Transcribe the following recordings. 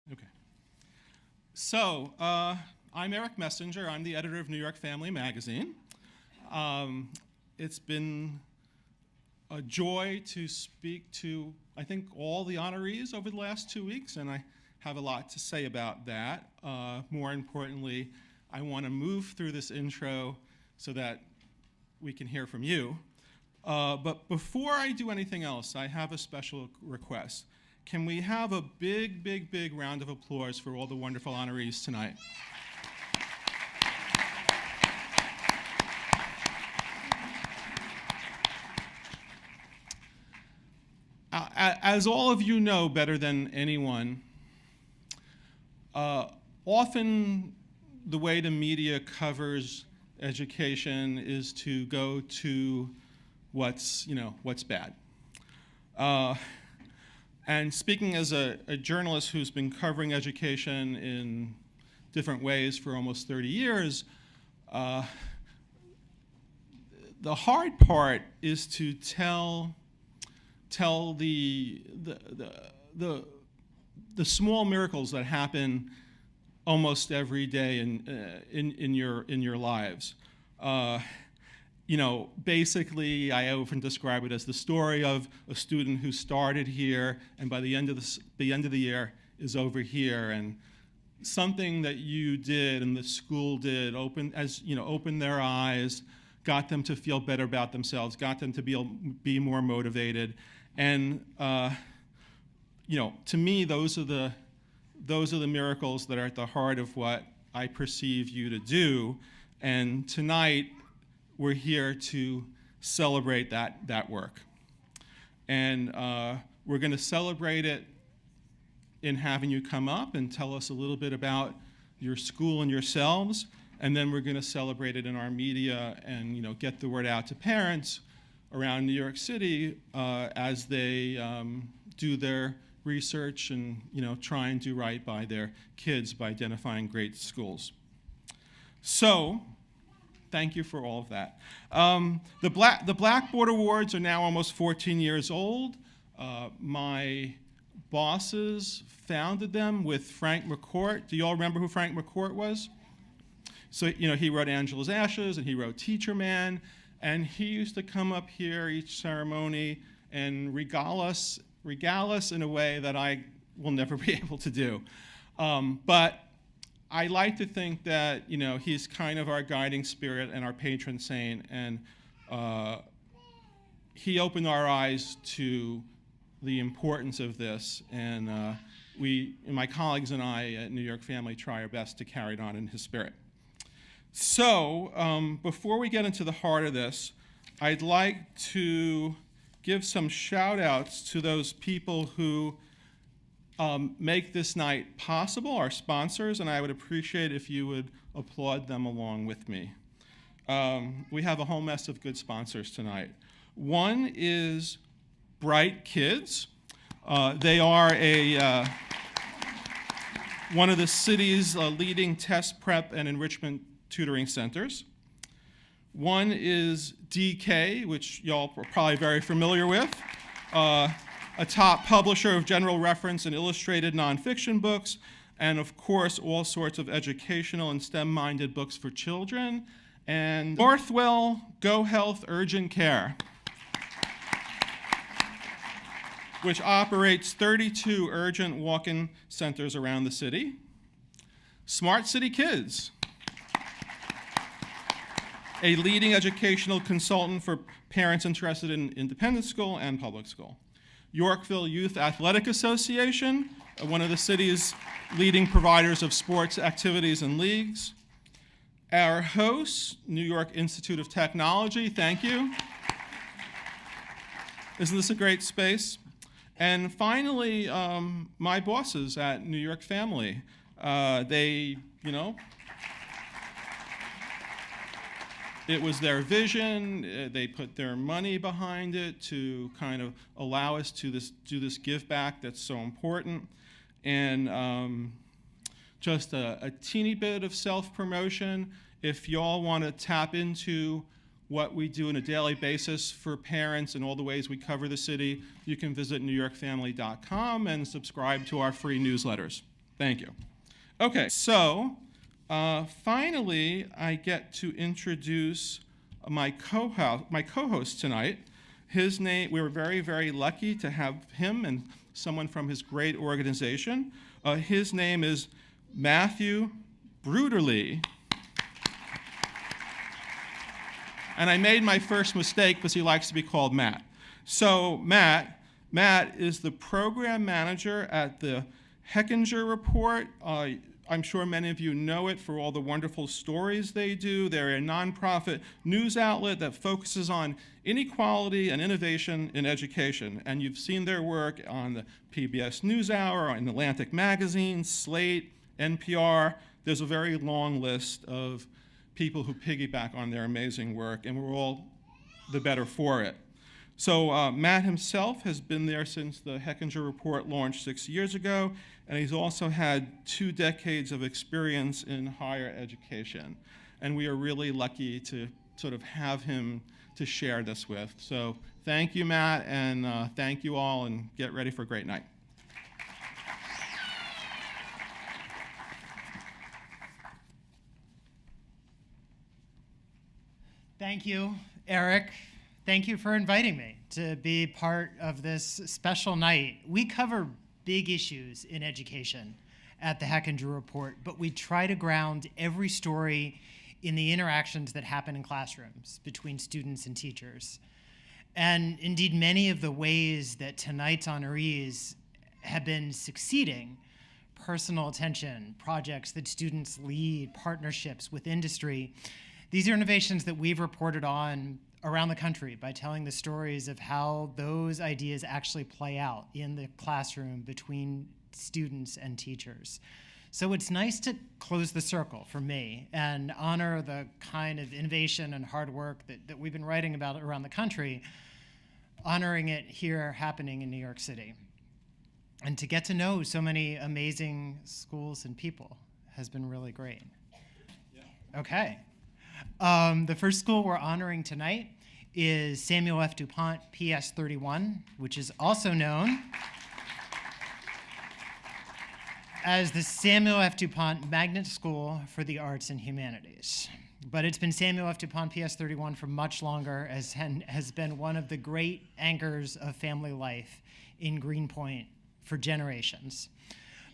Okay. So, I'm Eric Messenger. I'm the editor of New York Family Magazine. It's been a joy to speak to, I think, all the honorees over the last 2 weeks, and I have a lot to say about that. More importantly, I want to move through this intro so that we can hear from you. But before I do anything else, I have a special request. Can we have a big, big, big round of applause for all the wonderful honorees tonight? As all of you know better than anyone, often the way the media covers education is to go to what's bad. And speaking as a journalist who's been covering education in different ways for almost 30 years, the hard part is to tell the small miracles that happen almost every day in your lives. Basically, I often describe it as the story of a student who started here and by the end of the year is over here, and something that you did and the school did opened their eyes, got them to feel better about themselves, got them to be more motivated, and to me, those are the miracles that are at the heart of what I perceive you to do. And tonight, we're here to celebrate that work. And we're going to celebrate it in having you come up and tell us a little bit about your school and yourselves. And then we're going to celebrate it in our media and get the word out to parents around New York City as they do their research and try and do right by their kids by identifying great schools. So, thank you for all of that. The Blackboard Awards are now almost 14 years old. My bosses founded them with Frank McCourt. Do you all remember who Frank McCourt was? So, he wrote Angela's Ashes and he wrote Teacher Man, and he used to come up here each ceremony and regale us in a way that I will never be able to do. But I like to think that he's kind of our guiding spirit and our patron saint, and he opened our eyes to the importance of this, and my colleagues and I at New York Family try our best to carry it on in his spirit. So before we get into the heart of this, I'd like to give some shout outs to those people who make this night possible, our sponsors, and I would appreciate if you would applaud them along with me. We have a whole mess of good sponsors tonight. One is Bright Kids. They are one of the city's leading test prep and enrichment tutoring centers. One is DK, which y'all are probably very familiar with. A top publisher of general reference and illustrated nonfiction books, and of course, all sorts of educational and STEM-minded books for children. And Northwell Go Health Urgent Care, which operates 32 urgent walk-in centers around the city. Smart City Kids, a leading educational consultant for parents interested in independent school and public school. Yorkville Youth Athletic Association, one of the city's leading providers of sports activities and leagues. Our host, New York Institute of Technology, thank you. Isn't this a great space? And finally, my bosses at New York Family. It was their vision. They put their money behind it to kind of allow us to do this give back that's so important. And just a teeny bit of self-promotion. If y'all want to tap into what we do on a daily basis for parents and all the ways we cover the city, you can visit NewYorkFamily.com and subscribe to our free newsletters. Thank you. Okay, so finally, I get to introduce my co-host tonight. His name, we were very, very lucky to have him and someone from his great organization. His name is Matthew Bruderly. And I made my first mistake because he likes to be called Matt. So Matt is the program manager at the Hechinger Report. I'm sure many of you know it for all the wonderful stories they do. They're a nonprofit news outlet that focuses on inequality and innovation in education. And you've seen their work on the PBS NewsHour, in Atlantic Magazine, Slate, NPR. There's a very long list of people who piggyback on their amazing work, and we're all the better for it. So Matt himself has been there since the Hechinger Report launched 6 years ago, and he's also had 2 decades of experience in higher education. And we are really lucky to sort of have him to share this with. So thank you, Matt, and thank you all, and get ready for a great night. Thank you, Eric. Thank you for inviting me to be part of this special night. We cover big issues in education at the Hechinger Report, but we try to ground every story in the interactions that happen in classrooms between students and teachers. And indeed, many of the ways that tonight's honorees have been succeeding, personal attention, projects that students lead, partnerships with industry, these are innovations that we've reported on around the country by telling the stories of how those ideas actually play out in the classroom between students and teachers. So it's nice to close the circle for me and honor the kind of innovation and hard work that we've been writing about around the country, honoring it here happening in New York City. And to get to know so many amazing schools and people has been really great. Yeah. Okay. The first school we're honoring tonight is Samuel F. DuPont PS 31, which is also known as the Samuel F. DuPont Magnet School for the Arts and Humanities. But it's been Samuel F. DuPont PS 31 for much longer, as has been one of the great anchors of family life in Greenpoint for generations.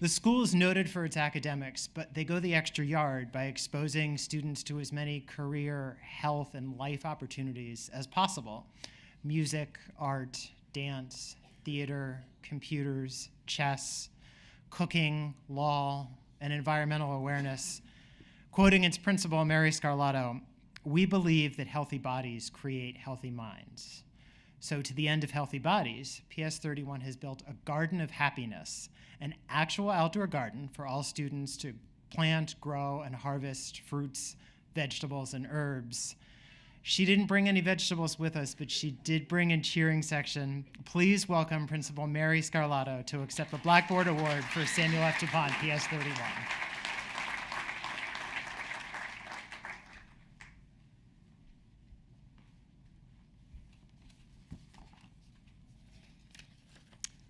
The school is noted for its academics, but they go the extra yard by exposing students to as many career, health, and life opportunities as possible. Music, art, dance, theater, computers, chess, cooking, law, and environmental awareness. Quoting its principal, Mary Scarlato, "We believe that healthy bodies create healthy minds." So to the end of healthy bodies, PS 31 has built a garden of happiness, an actual outdoor garden for all students to plant, grow, and harvest fruits, vegetables, and herbs. She didn't bring any vegetables with us, but she did bring a cheering section. Please welcome Principal Mary Scarlato to accept the Blackboard Award for Samuel F. DuPont PS 31.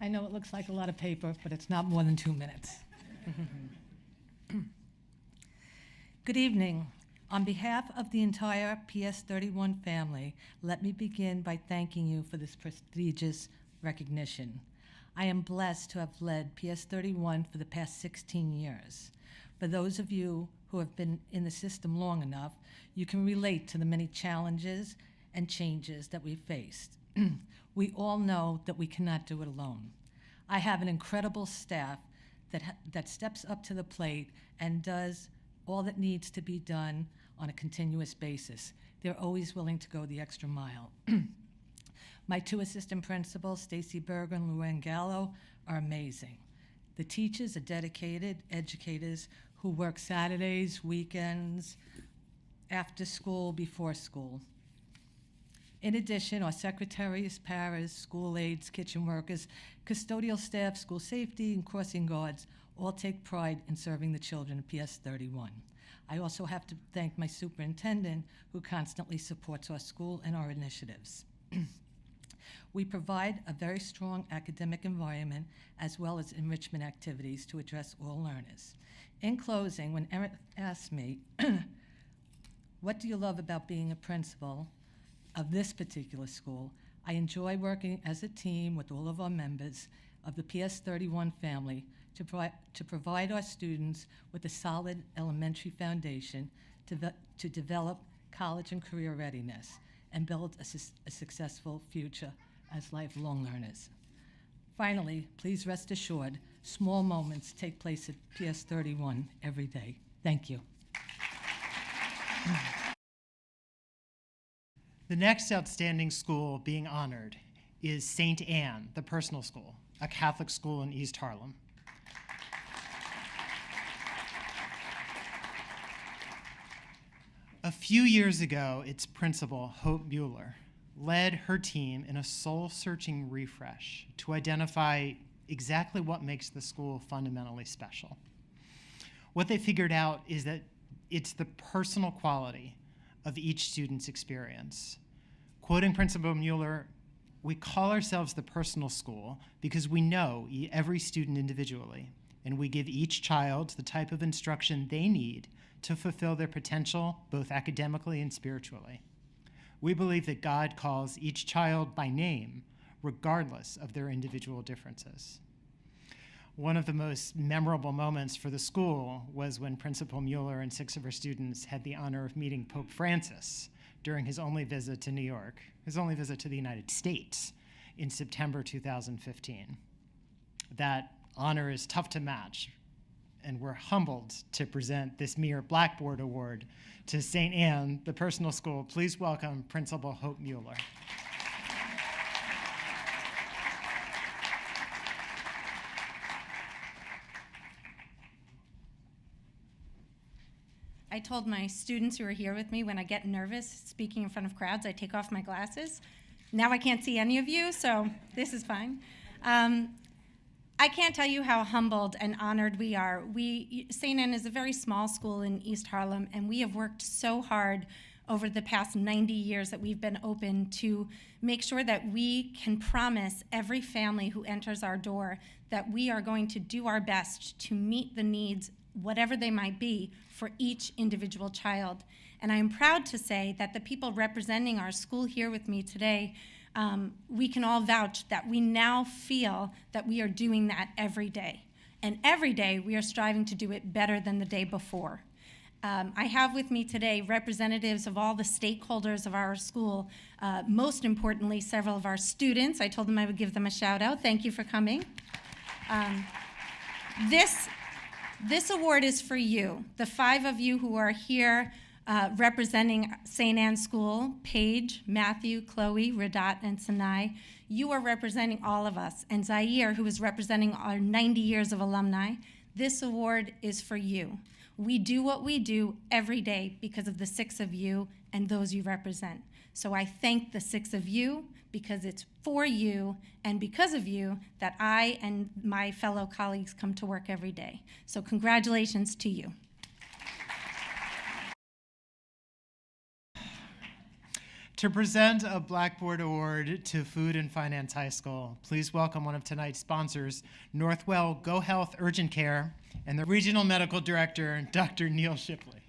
I know it looks like a lot of paper, but it's not more than 2 minutes. Good evening. On behalf of the entire PS 31 family, let me begin by thanking you for this prestigious recognition. I am blessed to have led PS 31 for the past 16 years. For those of you who have been in the system long enough, you can relate to the many challenges and changes that we've faced. We all know that we cannot do it alone. I have an incredible staff that steps up to the plate and does all that needs to be done on a continuous basis. They're always willing to go the extra mile. My 2 assistant principals, Stacy Berger and Luann Gallo, are amazing. The teachers are dedicated educators who work Saturdays, weekends, after school, before school. In addition, our secretaries, paras, school aides, kitchen workers, custodial staff, school safety, and crossing guards all take pride in serving the children of PS 31. I also have to thank my superintendent, who constantly supports our school and our initiatives. We provide a very strong academic environment as well as enrichment activities to address all learners. In closing, when Eric asked me, what do you love about being a principal of this particular school? I enjoy working as a team with all of our members of the PS 31 family to provide our students with a solid elementary foundation to develop college and career readiness and build a successful future as lifelong learners. Finally, please rest assured, small moments take place at PS 31 every day. Thank you. The next outstanding school being honored is St. Anne, the Personal School, a Catholic school in East Harlem. A few years ago, its principal, Hope Mueller, led her team in a soul-searching refresh to identify exactly what makes the school fundamentally special. What they figured out is that it's the personal quality of each student's experience. Quoting Principal Mueller, "We call ourselves the personal school because we know every student individually, and we give each child the type of instruction they need to fulfill their potential, both academically and spiritually. We believe that God calls each child by name, regardless of their individual differences." One of the most memorable moments for the school was when Principal Mueller and 6 of her students had the honor of meeting Pope Francis during his only visit to New York, his only visit to the United States in September 2015. That honor is tough to match, and we're humbled to present this mere Blackboard Award to St. Anne, the Personal School. Please welcome Principal Hope Mueller. I told my students who are here with me when I get nervous speaking in front of crowds, I take off my glasses. Now I can't see any of you, so this is fine. I can't tell you how humbled and honored we are. St. Anne is a very small school in East Harlem, and we have worked so hard over the past 90 years that we've been open to make sure that we can promise every family who enters our door that we are going to do our best to meet the needs, whatever they might be, for each individual child. And I am proud to say that the people representing our school here with me today, we can all vouch that we now feel that we are doing that every day. And every day we are striving to do it better than the day before. I have with me today representatives of all the stakeholders of our school, most importantly, several of our students. I told them I would give them a shout out. Thank you for coming. This award is for you, the 5 of you who are here representing St. Anne's School, Paige, Matthew, Chloe, Radat, and Sinai. You are representing all of us. And Zaire, who is representing our 90 years of alumni, this award is for you. We do what we do every day because of the 6 of you and those you represent. So I thank the 6 of you because it's for you and because of you that I and my fellow colleagues come to work every day. So congratulations to you. To present a Blackboard Award to Food and Finance High School, please welcome one of tonight's sponsors, Northwell Go Health Urgent Care, and the Regional Medical Director, Dr. Neil Shipley.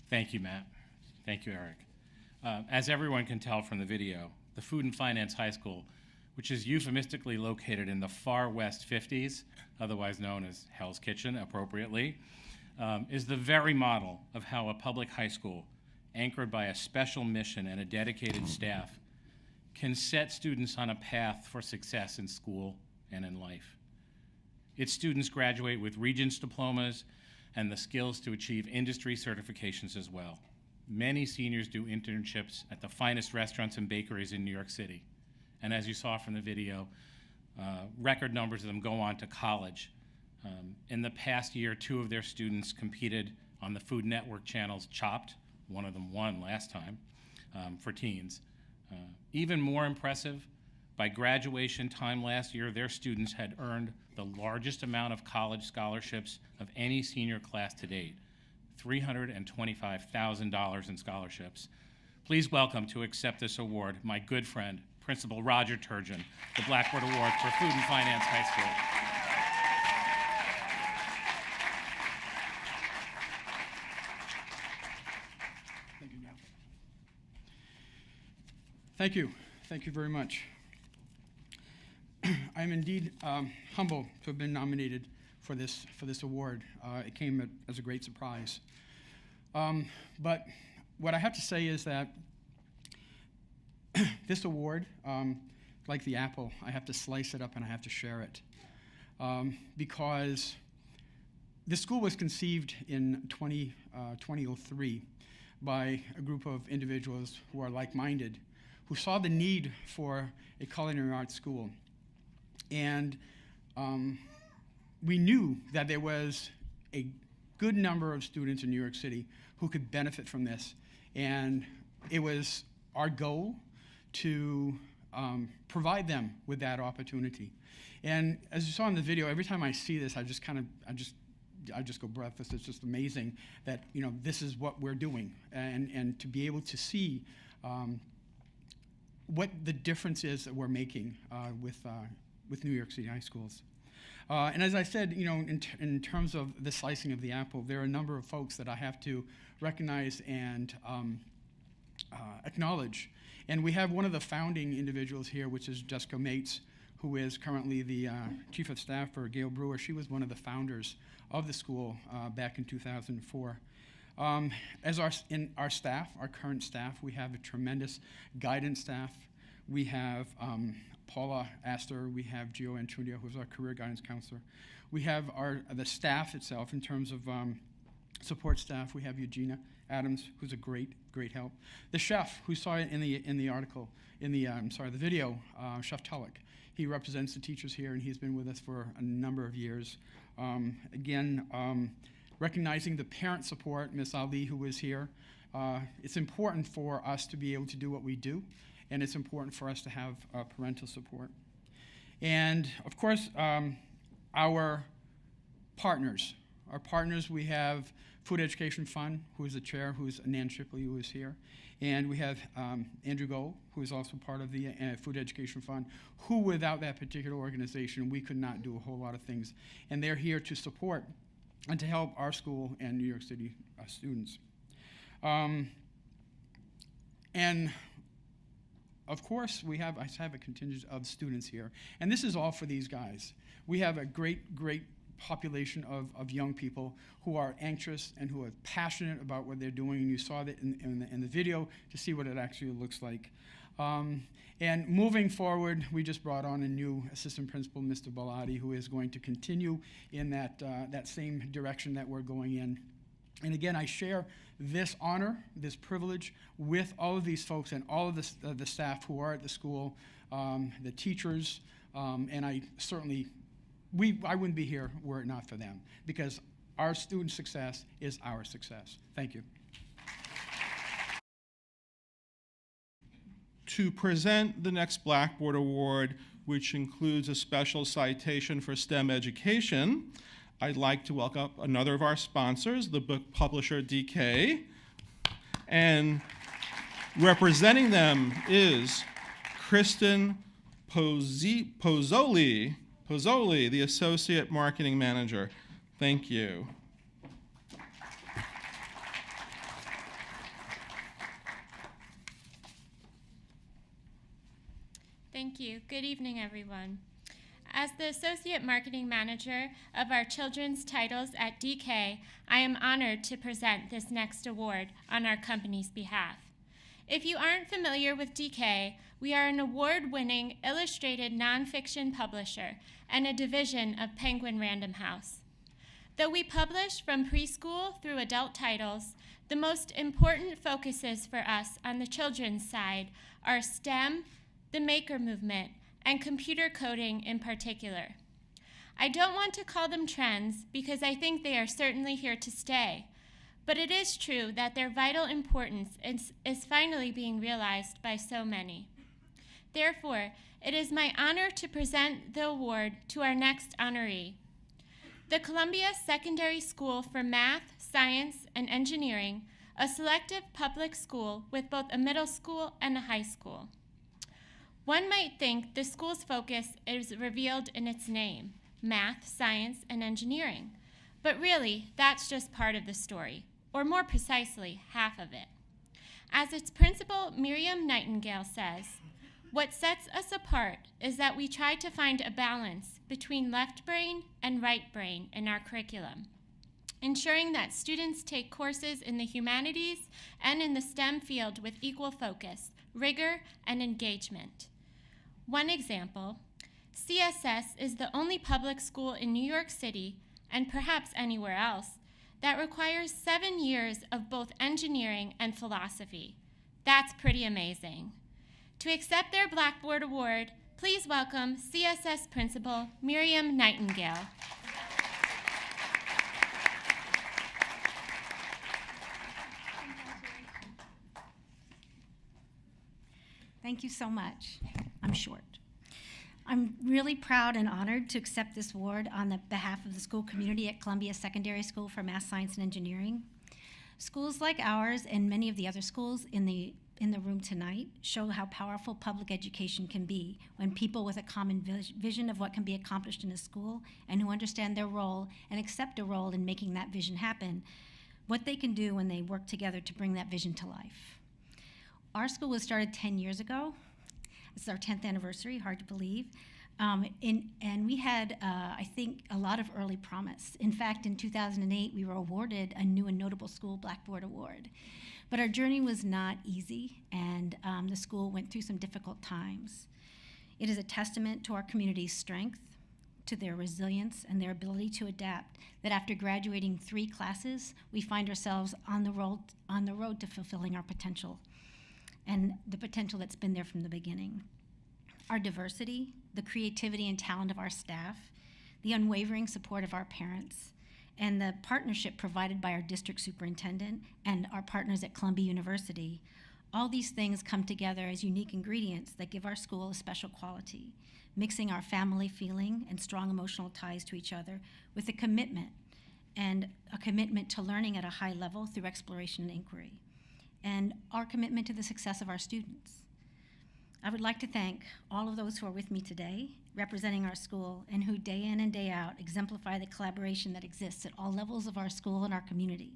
Thank you, Matt. Thank you, Eric. As everyone can tell from the video, the Food and Finance High School, which is euphemistically located in the far west 50s, otherwise known as Hell's Kitchen appropriately, is the very model of how a public high school, anchored by a special mission and a dedicated staff, can set students on a path for success in school and in life. Its students graduate with Regents diplomas and the skills to achieve industry certifications as well. Many seniors do internships at the finest restaurants and bakeries in New York City. And as you saw from the video, record numbers of them go on to college. In the past year, 2 of their students competed on the Food Network channel's Chopped. One of them won last time for teens. Even more impressive, by graduation time last year, their students had earned the largest amount of college scholarships of any senior class to date, $325,000 in scholarships. Please welcome to accept this award my good friend, Principal Roger Turgeon, the Blackboard Award for Food and Finance High School. Thank you, Gail. Thank you. Thank you very much. I am indeed humbled to have been nominated for this award. It came as a great surprise. But what I have to say is that this award, like the apple, I have to slice it up and I have to share it. Because this school was conceived in 2003 by a group of individuals who are like-minded, who saw the need for a culinary arts school. And we knew that there was a good number of students in New York City who could benefit from this. And it was our goal to provide them with that opportunity. And as you saw in the video, every time I see this, I just go breathless. It's just amazing that, you know, this is what we're doing, and to be able to see what the difference is that we're making with New York City high schools. And as I said, you know, in terms of the slicing of the apple, there are a number of folks that I have to recognize and acknowledge. And we have one of the founding individuals here, which is Jessica Mates, who is currently the Chief of Staff for Gail Brewer. She was one of the founders of the school back in 2004. As our staff, our current staff, we have a tremendous guidance staff. We have Paula Astor, we have Gio Antundia, who's our career guidance counselor. We have the staff itself in terms of support staff. We have Eugenia Adams, who's a great help. The chef, who saw it in the article, the video, Chef Tulloch. He represents the teachers here, and he's been with us for a number of years. Recognizing the parent support, Miss Ali, who is here. It's important for us to be able to do what we do, and it's important for us to have parental support. And of course, our partners. Our partners, we have Food Education Fund, who is the chair, who is Nan Shipley, who is here. And we have Andrew Gold, who is also part of the Food Education Fund, who without that particular organization, we could not do a whole lot of things. And they're here to support and to help our school and New York City students. And of course, I have a contingent of students here. And this is all for these guys. We have a great population of young people who are anxious and who are passionate about what they're doing. And you saw that in the video to see what it actually looks like. And moving forward, we just brought on a new assistant principal, Mr. Baladi, who is going to continue in that same direction that we're going in. And again, I share this honor, this privilege with all of these folks and all of the staff who are at the school, the teachers, and I wouldn't be here were it not for them, because our student success is our success. Thank you. To present the next Blackboard Award, which includes a special citation for STEM education, I'd like to welcome another of our sponsors, the book publisher DK. And representing them is Kristen Pozzoli, the Associate Marketing Manager. Thank you. Thank you. Good evening, everyone. As the Associate Marketing Manager of our children's titles at DK, I am honored to present this next award on our company's behalf. If you aren't familiar with DK, we are an award-winning illustrated nonfiction publisher and a division of Penguin Random House. Though we publish from preschool through adult titles, the most important focuses for us on the children's side are STEM, the maker movement, and computer coding in particular. I don't want to call them trends because I think they are certainly here to stay, but it is true that their vital importance is finally being realized by so many. Therefore, it is my honor to present the award to our next honoree. The Columbia Secondary School for Math, science, and engineering, a selective public school with both a middle school and a high school. One might think the school's focus is revealed in its name, math, science, and engineering. But really, that's just part of the story, or more precisely, half of it. As its principal, Miriam Nightingale, says, what sets us apart is that we try to find a balance between left brain and right brain in our curriculum, ensuring that students take courses in the humanities and in the STEM field with equal focus, rigor, and engagement. One example, CSS is the only public school in New York City, and perhaps anywhere else, that requires 7 years of both engineering and philosophy. That's pretty amazing. To accept their Blackboard Award, please welcome CSS Principal Miriam Nightingale. Thank you so much. I'm short. I'm really proud and honored to accept this award on the behalf of the school community at Columbia Secondary School for Math, Science, and Engineering. Schools like ours and many of the other schools in the room tonight show how powerful public education can be when people with a common vision of what can be accomplished in a school and who understand their role and accept a role in making that vision happen, what they can do when they work together to bring that vision to life. Our school was started 10 years ago. This is our 10th anniversary, hard to believe. And we had, I think, a lot of early promise. In fact, in 2008, we were awarded a new and notable school Blackboard Award. But our journey was not easy, and the school went through some difficult times. It is a testament to our community's strength, to their resilience, and their ability to adapt, that after graduating 3 classes, we find ourselves on the road to fulfilling our potential, and the potential that's been there from the beginning. Our diversity, the creativity and talent of our staff, the unwavering support of our parents, and the partnership provided by our district superintendent and our partners at Columbia University, all these things come together as unique ingredients that give our school a special quality, mixing our family feeling and strong emotional ties to each other with a commitment to learning at a high level through exploration and inquiry, and our commitment to the success of our students. I would like to thank all of those who are with me today, representing our school, and who day in and day out exemplify the collaboration that exists at all levels of our school and our community.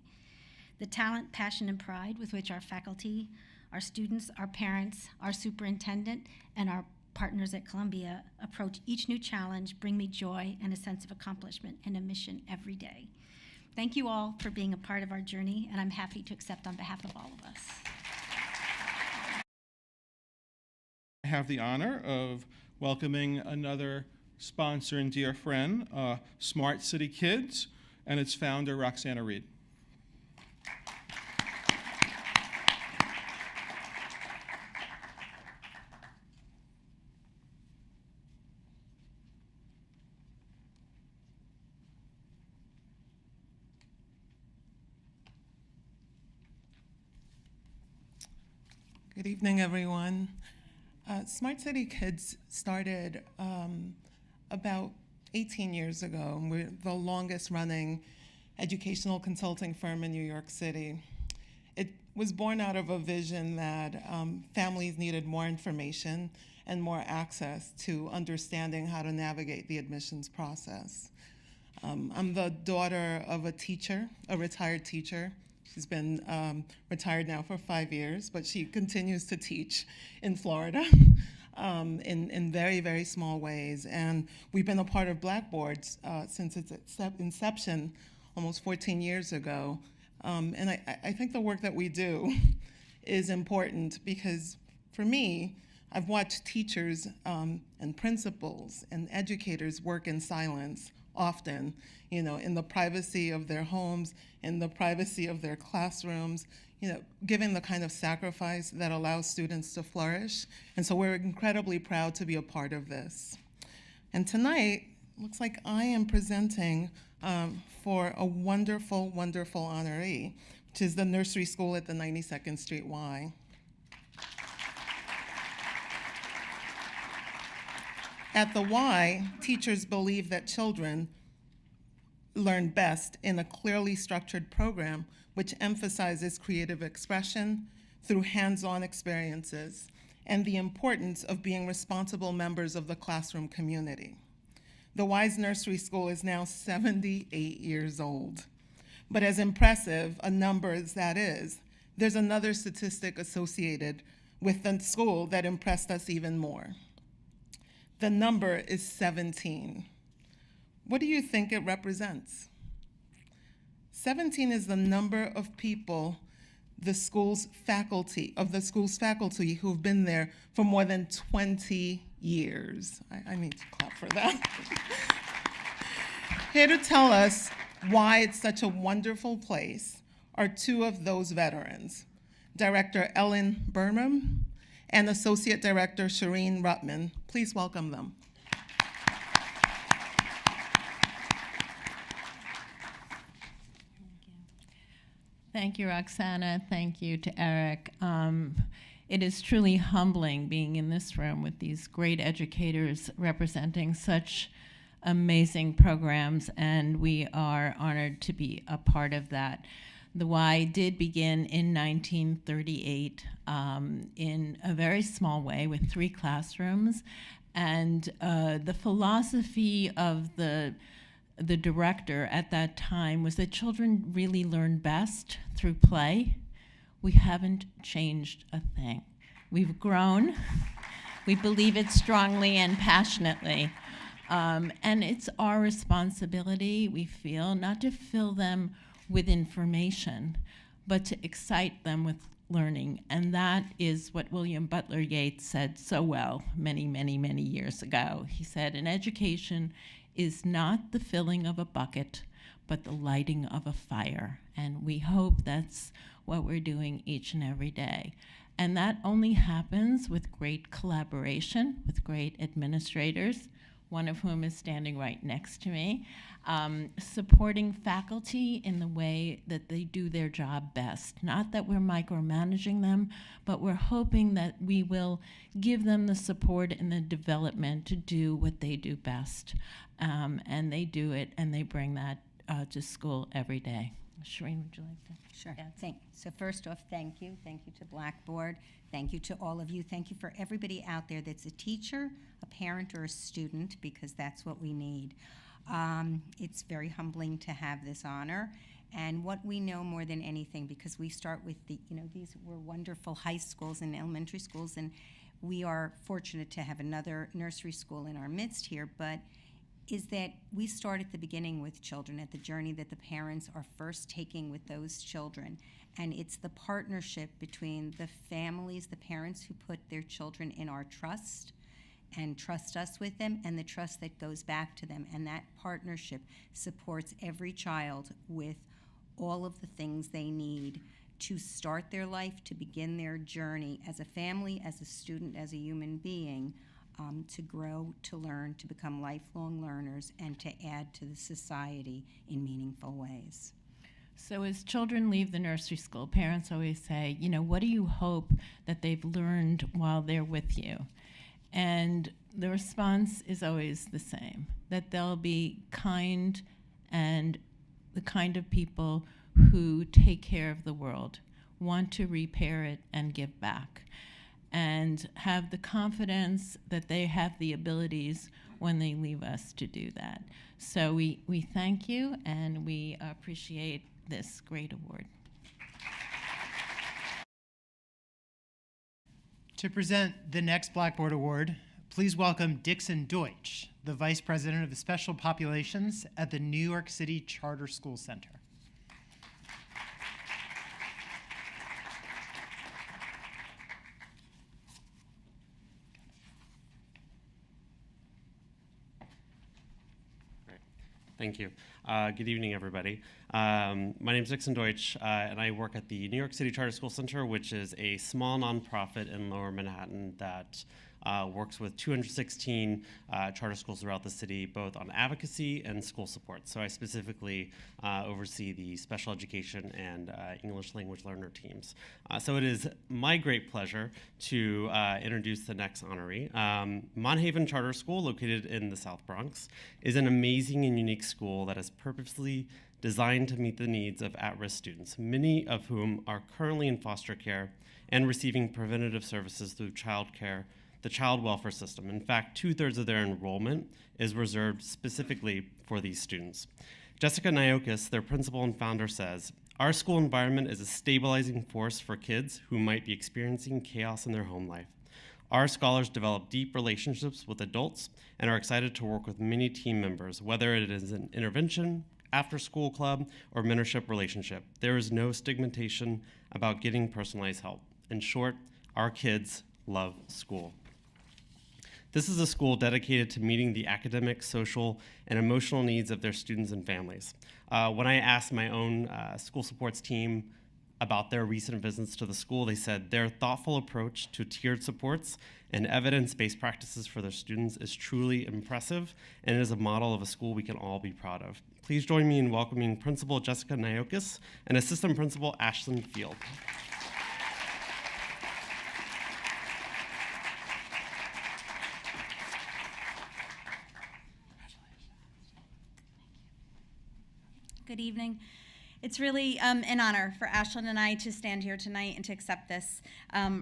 The talent, passion, and pride with which our faculty, our students, our parents, our superintendent, and our partners at Columbia approach each new challenge bring me joy and a sense of accomplishment and a mission every day. Thank you all for being a part of our journey, and I'm happy to accept on behalf of all of us. I have the honor of welcoming another sponsor and dear friend, Smart City Kids, and its founder, Roxana Reed. Good evening, everyone. Smart City Kids started about 18 years ago. We're the longest running educational consulting firm in New York City. It was born out of a vision that families needed more information and more access to understanding how to navigate the admissions process. I'm the daughter of a teacher, a retired teacher. She's been retired now for 5 years, but she continues to teach in Florida in very, very small ways. And we've been a part of Blackboard since its inception almost 14 years ago. And I think the work that we do is important because for me, I've watched teachers and principals and educators work in silence often, in the privacy of their homes, in the privacy of their classrooms, giving the kind of sacrifice that allows students to flourish. And so we're incredibly proud to be a part of this. And tonight, looks like I am presenting for a wonderful, wonderful honoree, which is the nursery school at the 92nd Street Y. At the Y, teachers believe that children learn best in a clearly structured program which emphasizes creative expression through hands-on experiences and the importance of being responsible members of the classroom community. The Wise Nursery School is now 78 years old. But as impressive a number as that is, there's another statistic associated with the school that impressed us even more. The number is 17. What do you think it represents? 17 is the number of people the school's faculty who've been there for more than 20 years. I need to clap for that. Here to tell us why it's such a wonderful place are two of those veterans, Director Ellen Burnham and Associate Director Shireen Ruttman. Please welcome them. Thank you, Roxana. Thank you to Eric. It is truly humbling being in this room with these great educators representing such amazing programs, and we are honored to be a part of that. The Y did begin in 1938 in a very small way with 3 classrooms, and the philosophy of the director at that time was that children really learn best through play. We haven't changed a thing. We've grown. We believe it strongly and passionately. And it's our responsibility, we feel, not to fill them with information, but to excite them with learning. And that is what William Butler Yeats said so well many, many, many years ago. He said, an education is not the filling of a bucket, but the lighting of a fire. And we hope that's what we're doing each and every day. And that only happens with great collaboration, with great administrators, one of whom is standing right next to me, supporting faculty in the way that they do their job best. Not that we're micromanaging them, but we're hoping that we will give them the support and the development to do what they do best. And they do it, and they bring that to school every day. Shireen, would you like to? Sure. So first off, thank you. Thank you to Blackboard. Thank you to all of you. Thank you for everybody out there that's a teacher, a parent, or a student, because that's what we need. It's very humbling to have this honor. And what we know more than anything, because we start with these were wonderful high schools and elementary schools, and we are fortunate to have another nursery school in our midst here, but is that we start at the beginning with children, at the journey that the parents are first taking with those children. And it's the partnership between the families, the parents who put their children in our trust and trust us with them, and the trust that goes back to them. And that partnership supports every child with all of the things they need to start their life, to begin their journey as a family, as a student, as a human being, to grow, to learn, to become lifelong learners, and to add to the society in meaningful ways. So as children leave the nursery school, parents always say, what do you hope that they've learned while they're with you? And the response is always the same, that they'll be kind and the kind of people who take care of the world, want to repair it and give back, and have the confidence that they have the abilities when they leave us to do that. So we thank you, and we appreciate this great award. To present the next Blackboard Award, please welcome Dixon Deutsch, the Vice President of Special Populations at the New York City Charter School Center. Thank you. Good evening, everybody. My name is Dixon Deutsch, and I work at the New York City Charter School Center, which is a small nonprofit in Lower Manhattan that works with 216 charter schools throughout the city, both on advocacy and school support. So I specifically oversee the special education and English language learner teams. So it is my great pleasure to introduce the next honoree. Monhaven Charter School, located in the South Bronx, is an amazing and unique school that is purposely designed to meet the needs of at-risk students, many of whom are currently in foster care and receiving preventative services through the child welfare system. In fact, 2/3 of their enrollment is reserved specifically for these students. Jessica Niokis, their principal and founder, says, "Our school environment is a stabilizing force for kids who might be experiencing chaos in their home life. Our scholars develop deep relationships with adults and are excited to work with many team members, whether it is an intervention, after-school club, or mentorship relationship. There is no stigmatization about getting personalized help. In short, our kids love school." This is a school dedicated to meeting the academic, social, and emotional needs of their students and families. When I asked my own school supports team about their recent visits to the school, they said their thoughtful approach to tiered supports and evidence-based practices for their students is truly impressive and is a model of a school we can all be proud of. Please join me in welcoming Principal Jessica Niokis and Assistant Principal Ashlyn Field. Good evening. It's really an honor for Ashlyn and I to stand here tonight and to accept this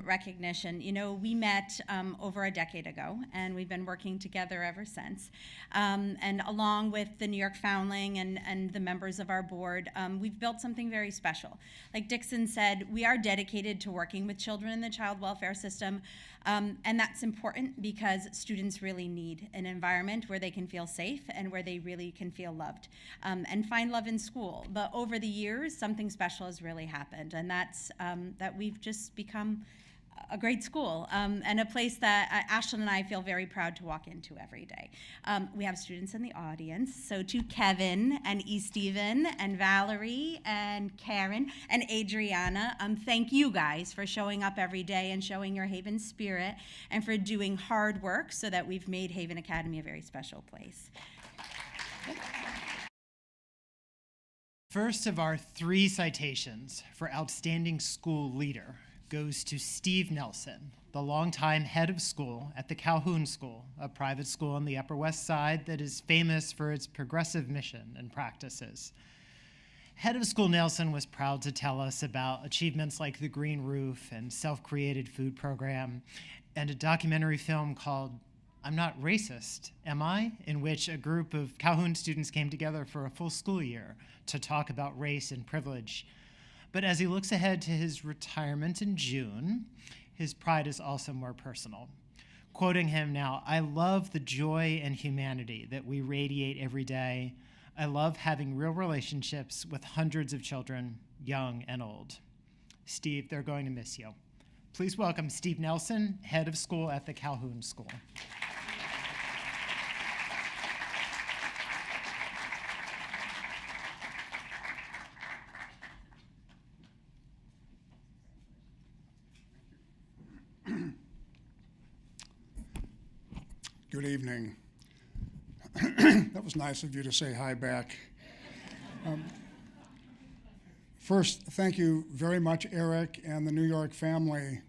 recognition. You know, we met over a decade ago, and we've been working together ever since. And along with the New York Foundling and the members of our board, we've built something very special. Like Dixon said, we are dedicated to working with children in the child welfare system, and that's important because students really need an environment where they can feel safe and where they really can feel loved and find love in school. But over the years, something special has really happened, and that's that we've just become a great school and a place that Ashlyn and I feel very proud to walk into every day. We have students in the audience, so to Kevin and E. Steven and Valerie and Karen and Adriana, thank you guys for showing up every day and showing your Haven spirit and for doing hard work so that we've made Haven Academy a very special place. First of our 3 citations for Outstanding School Leader goes to Steve Nelson, the longtime head of school at the Calhoun School, a private school on the Upper West Side that is famous for its progressive mission and practices. Head of School Nelson was proud to tell us about achievements like the Green Roof and self-created food program and a documentary film called I'm Not Racist, Am I?, in which a group of Calhoun students came together for a full school year to talk about race and privilege. But as he looks ahead to his retirement in June, his pride is also more personal. Quoting him now, "I love the joy and humanity that we radiate every day. I love having real relationships with hundreds of children, young and old." Steve, they're going to miss you. Please welcome Steve Nelson, head of school at the Calhoun School. Good evening. That was nice of you to say hi back. First, thank you very much, Eric and the New York family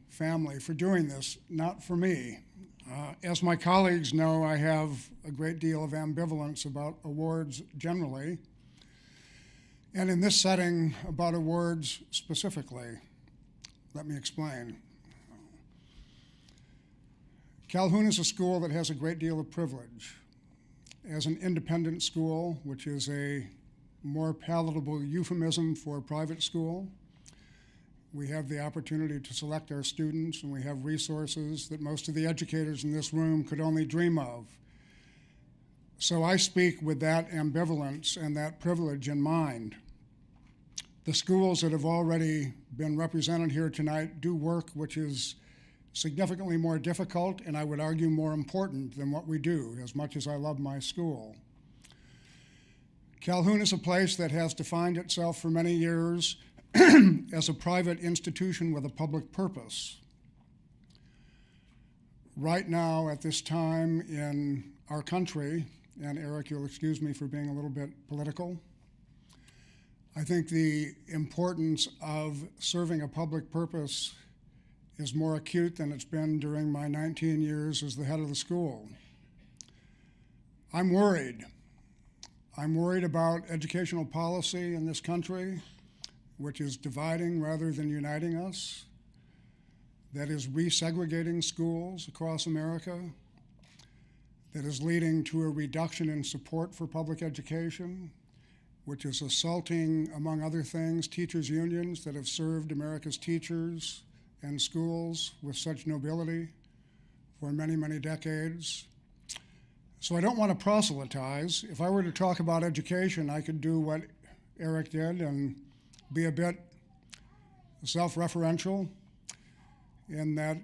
for doing this, not for me. As my colleagues know, I have a great deal of ambivalence about awards generally, and in this setting, about awards specifically. Let me explain. Calhoun is a school that has a great deal of privilege. As an independent school, which is a more palatable euphemism for a private school, we have the opportunity to select our students, and we have resources that most of the educators in this room could only dream of. So I speak with that ambivalence and that privilege in mind. The schools that have already been represented here tonight do work which is significantly more difficult, and I would argue more important than what we do, as much as I love my school. Calhoun is a place that has defined itself for many years as a private institution with a public purpose. right now at this time in our country, and Eric, you'll excuse me for being a little bit political, I think the importance of serving a public purpose is more acute than it's been during my 19 years as the head of the school. I'm worried. I'm worried about educational policy in this country, which is dividing rather than uniting us, that is resegregating schools across America, that is leading to a reduction in support for public education, which is assaulting, among other things, teachers' unions that have served America's teachers and schools with such nobility for many, many decades. So I don't want to proselytize. If I were to talk about education, I could do what Eric did and be a bit self-referential in that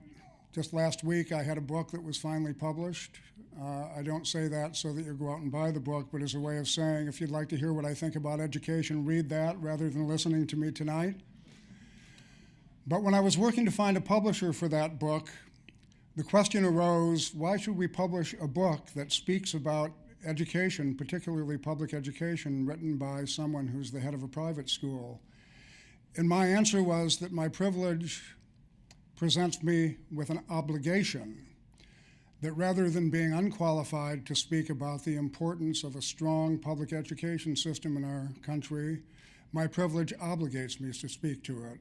just last week I had a book that was finally published. I don't say that so that you go out and buy the book, but as a way of saying if you'd like to hear what I think about education, read that rather than listening to me tonight. But when I was working to find a publisher for that book, the question arose, why should we publish a book that speaks about education, particularly public education, written by someone who's the head of a private school? And my answer was that my privilege presents me with an obligation that rather than being unqualified to speak about the importance of a strong public education system in our country, my privilege obligates me to speak to it.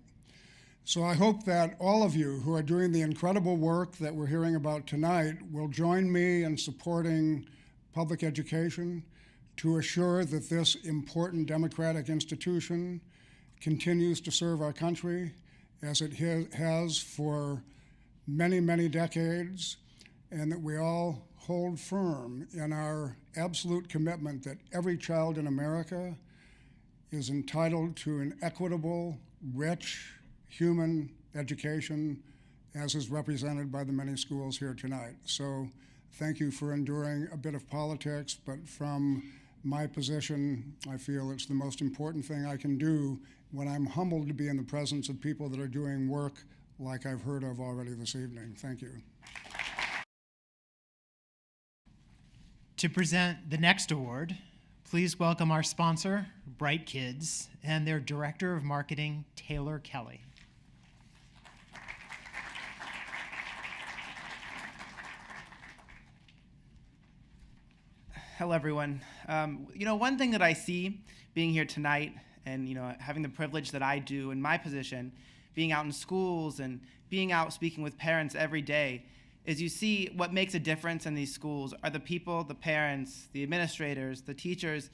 So I hope that all of you who are doing the incredible work that we're hearing about tonight will join me in supporting public education to assure that this important democratic institution continues to serve our country as it has for many, many decades, and that we all hold firm in our absolute commitment that every child in America is entitled to an equitable, rich, human education as is represented by the many schools here tonight. So thank you for enduring a bit of politics, but from my position, I feel it's the most important thing I can do when I'm humbled to be in the presence of people that are doing work like I've heard of already this evening. Thank you. To present the next award, please welcome our sponsor, Bright Kids, and their Director of Marketing, Taylor Kelly. Hello, everyone. One thing that I see being here tonight and, having the privilege that I do in my position, being out in schools and being out speaking with parents every day, is you see what makes a difference in these schools are the people, the parents, the administrators, the teachers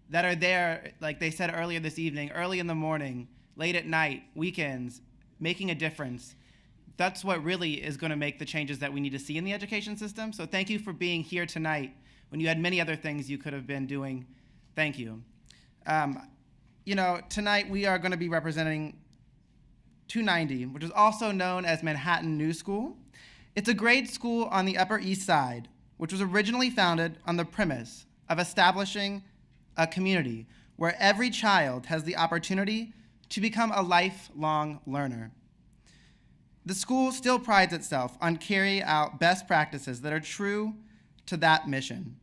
that are there, like they said earlier this evening, early in the morning, late at night, weekends, making a difference. That's what really is going to make the changes that we need to see in the education system. So thank you for being here tonight when you had many other things you could have been doing. Thank you. Tonight we are going to be representing 290, which is also known as Manhattan New School. It's a grade school on the Upper East Side, which was originally founded on the premise of establishing a community where every child has the opportunity to become a lifelong learner. The school still prides itself on carrying out best practices that are true to that mission.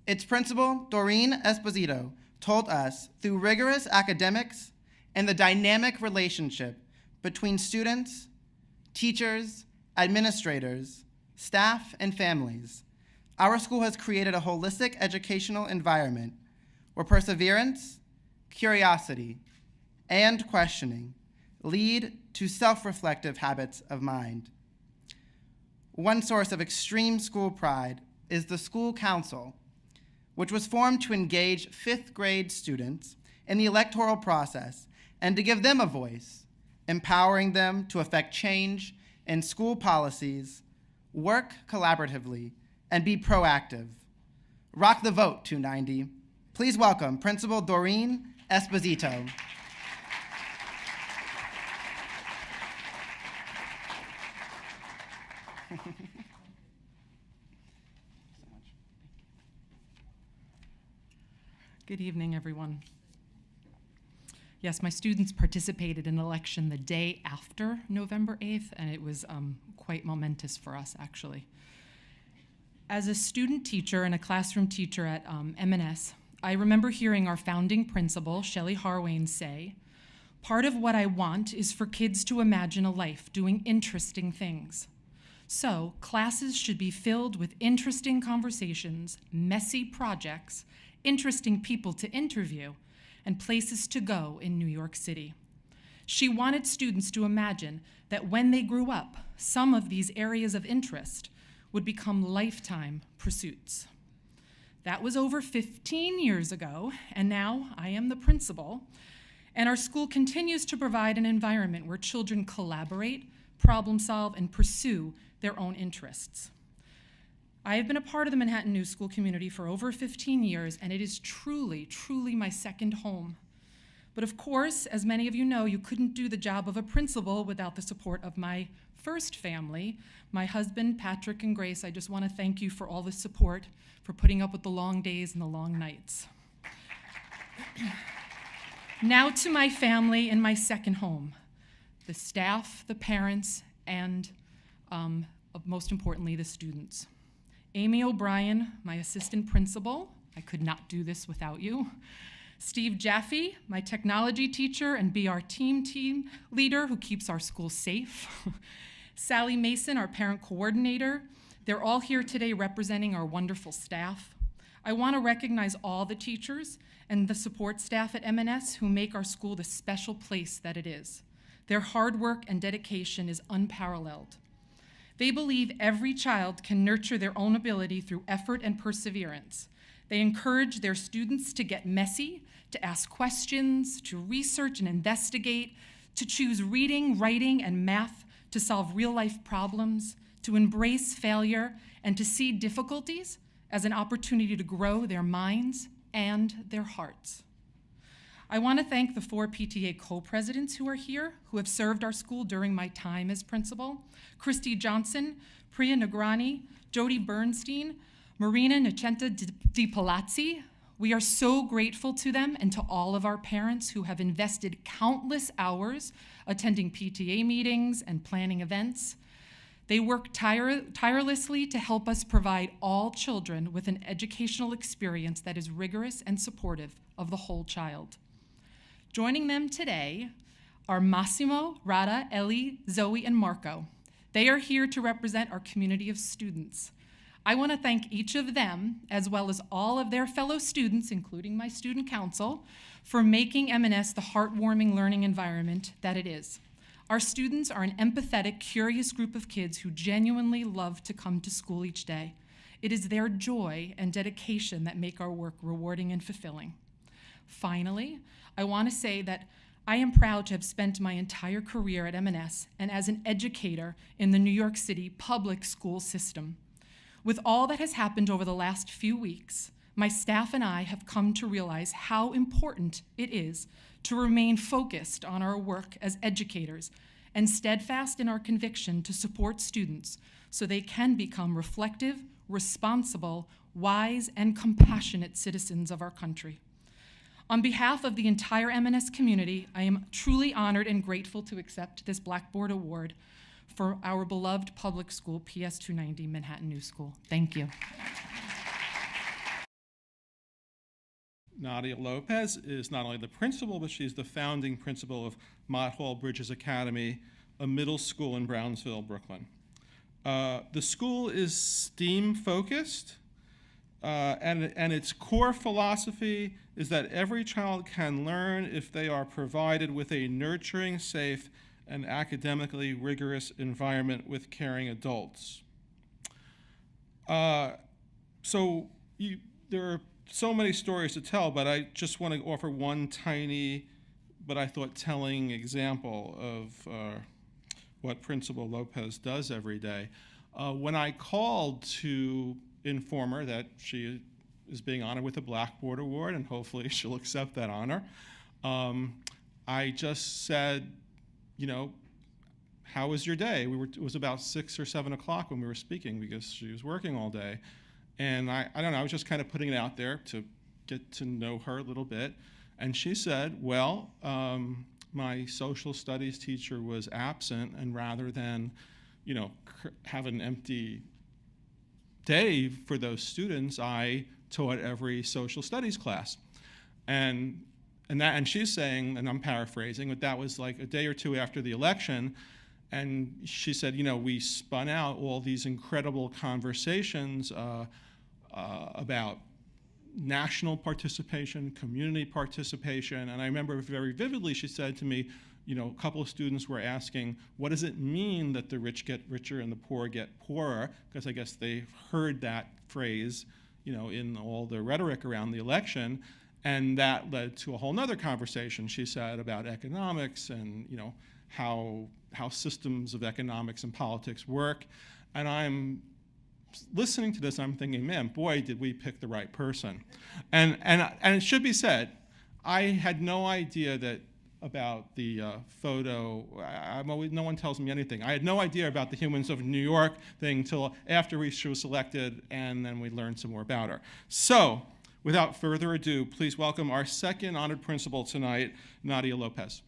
Its principal, Doreen Esposito, told us through rigorous academics and the dynamic relationship between students, teachers, administrators, staff, and families, our school has created a holistic educational environment where perseverance, curiosity, and questioning lead to self-reflective habits of mind. One source of extreme school pride is the school council, which was formed to engage fifth grade students in the electoral process and to give them a voice, empowering them to affect change in school policies, work collaboratively, and be proactive. Rock the vote, 290. Please welcome Principal Doreen Esposito. Good evening, everyone. Yes, my students participated in an election the day after November 8th, and it was quite momentous for us, actually. As a student teacher and a classroom teacher at M&S, I remember hearing our founding principal, Shelley Harwain, say, "Part of what I want is for kids to imagine a life doing interesting things. So classes should be filled with interesting conversations, messy projects, interesting people to interview, and places to go in New York City." She wanted students to imagine that when they grew up, some of these areas of interest would become lifetime pursuits. That was over 15 years ago, and now I am the principal, and our school continues to provide an environment where children collaborate, problem solve, and pursue their own interests. I have been a part of the Manhattan New School community for over 15 years, and it is truly, truly my second home. But of course, as many of you know, you couldn't do the job of a principal without the support of my first family, my husband, Patrick, and Grace. I just want to thank you for all the support, for putting up with the long days and the long nights. Now to my family in my second home, the staff, the parents, and most importantly, the students. Amy O'Brien, my assistant principal. I could not do this without you. Steve Jaffe, my technology teacher and BR team leader who keeps our school safe. Sally Mason, our parent coordinator. They're all here today representing our wonderful staff. I want to recognize all the teachers and the support staff at M&S who make our school the special place that it is. Their hard work and dedication is unparalleled. They believe every child can nurture their own ability through effort and perseverance. They encourage their students to get messy, to ask questions, to research and investigate, to choose reading, writing, and math to solve real-life problems, to embrace failure, and to see difficulties as an opportunity to grow their minds and their hearts. I want to thank the 4 PTA co-presidents who are here, who have served our school during my time as principal: Christy Johnson, Priya Nagrani, Jody Bernstein, Marina Nocenta Di Palazzi. We are so grateful to them and to all of our parents who have invested countless hours attending PTA meetings and planning events. They work tirelessly to help us provide all children with an educational experience that is rigorous and supportive of the whole child. Joining them today are Massimo, Rada, Ellie, Zoe, and Marco. They are here to represent our community of students. I want to thank each of them, as well as all of their fellow students, including my student council, for making M&S the heartwarming learning environment that it is. Our students are an empathetic, curious group of kids who genuinely love to come to school each day. It is their joy and dedication that make our work rewarding and fulfilling. Finally, I want to say that I am proud to have spent my entire career at M&S and as an educator in the New York City public school system. With all that has happened over the last few weeks, my staff and I have come to realize how important it is to remain focused on our work as educators and steadfast in our conviction to support students so they can become reflective, responsible, wise, and compassionate citizens of our country. On behalf of the entire M&S community, I am truly honored and grateful to accept this Blackboard Award for our beloved public school, PS 290 Manhattan New School. Thank you. Nadia Lopez is not only the principal, but she's the founding principal of Mott Hall Bridges Academy, a middle school in Brownsville, Brooklyn. The school is STEAM-focused, and its core philosophy is that every child can learn if they are provided with a nurturing, safe, and academically rigorous environment with caring adults. There are so many stories to tell, but I just want to offer one tiny, but I thought telling example of what Principal Lopez does every day. When I called to inform her that she is being honored with a Blackboard Award, and hopefully she'll accept that honor, I just said, you know, how was your day? It was about 6 or 7 o'clock when we were speaking because she was working all day. And I don't know, I was just kind of putting it out there to get to know her a little bit. And she said, well, my social studies teacher was absent, and rather than, have an empty day for those students, I taught every social studies class. And she's saying, and I'm paraphrasing, but that was like a day or two after the election. And she said, we spun out all these incredible conversations about national participation, community participation. And I remember very vividly, she said to me, a couple of students were asking, what does it mean that the rich get richer and the poor get poorer? Because I guess they heard that phrase, in all the rhetoric around the election. And that led to a whole nother conversation, she said, about economics and, how systems of economics and politics work. And I'm listening to this, I'm thinking, man, boy, did we pick the right person. And it should be said, I had no idea about the photo. No one tells me anything. I had no idea about the Humans of New York thing until after she was selected, and then we learned some more about her. So, without further ado, please welcome our second honored principal tonight, Nadia Lopez.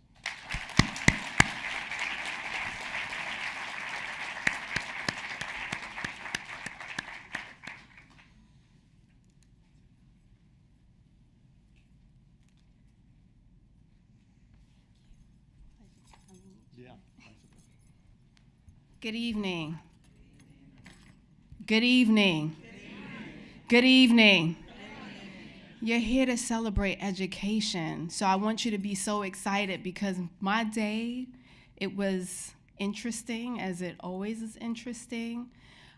Good evening. Good evening. Good evening. You're here to celebrate education. So I want you to be so excited because my day, it was interesting, as it always is interesting.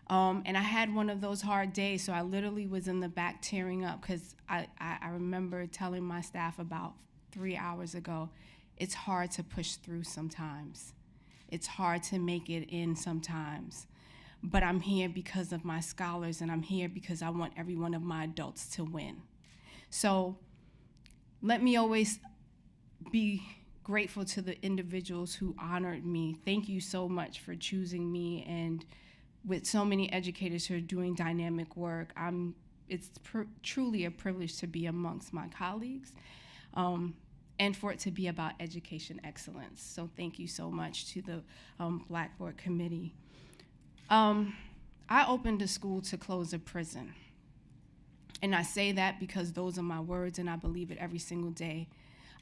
And I had one of those hard days, so I literally was in the back tearing up because I remember telling my staff about 3 hours ago, it's hard to push through sometimes. It's hard to make it in sometimes. But I'm here because of my scholars, and I'm here because I want every one of my adults to win. So let me always be grateful to the individuals who honored me. Thank you so much for choosing me, and with so many educators who are doing dynamic work, it's truly a privilege to be amongst my colleagues. And for it to be about education excellence. So thank you so much to the Blackboard committee. I opened a school to close a prison. And I say that because those are my words, and I believe it every single day.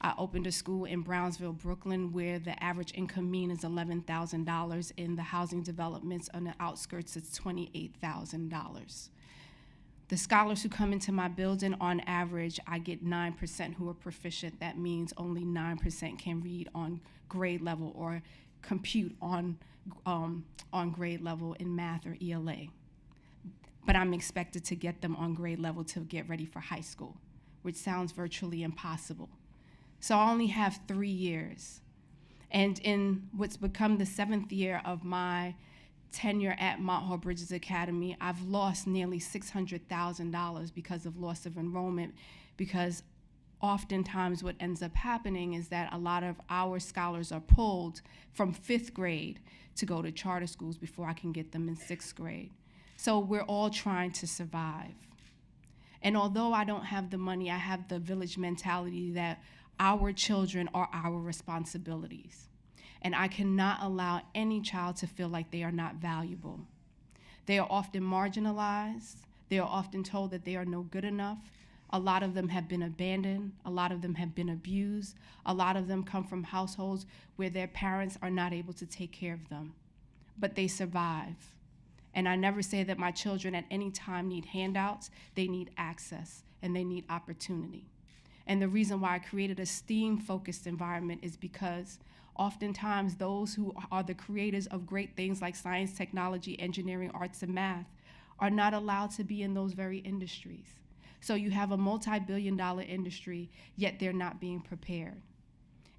I opened a school in Brownsville, Brooklyn, where the average income mean is $11,000. In the housing developments on the outskirts, it's $28,000. The scholars who come into my building, on average, I get 9% who are proficient. That means only 9% can read on grade level or compute on grade level in math or ELA. But I'm expected to get them on grade level to get ready for high school, which sounds virtually impossible. So I only have 3 years. And in what's become the 7th year of my tenure at Mount Hall Bridges Academy, I've lost nearly $600,000 because of loss of enrollment, because oftentimes what ends up happening is that a lot of our scholars are pulled from 5th grade to go to charter schools before I can get them in 6th grade. So we're all trying to survive. And although I don't have the money, I have the village mentality that our children are our responsibilities. And I cannot allow any child to feel like they are not valuable. They are often marginalized. They are often told that they are no good enough. A lot of them have been abandoned. A lot of them have been abused. A lot of them come from households where their parents are not able to take care of them. But they survive. And I never say that my children at any time need handouts. They need access, and they need opportunity. And the reason why I created a STEAM-focused environment is because oftentimes those who are the creators of great things like science, technology, engineering, arts, and math are not allowed to be in those very industries. So you have a multi-billion-dollar industry, yet they're not being prepared.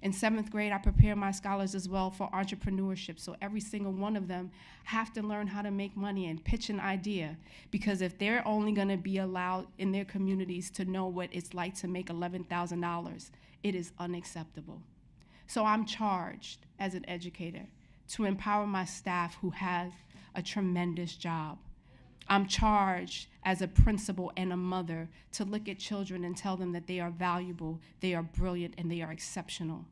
In 7th grade, I prepare my scholars as well for entrepreneurship, so every single one of them have to learn how to make money and pitch an idea, because if they're only gonna be allowed in their communities to know what it's like to make $11,000, it is unacceptable. So I'm charged as an educator to empower my staff who has a tremendous job. I'm charged as a principal and a mother to look at children and tell them that they are valuable, they are brilliant, and they are exceptional.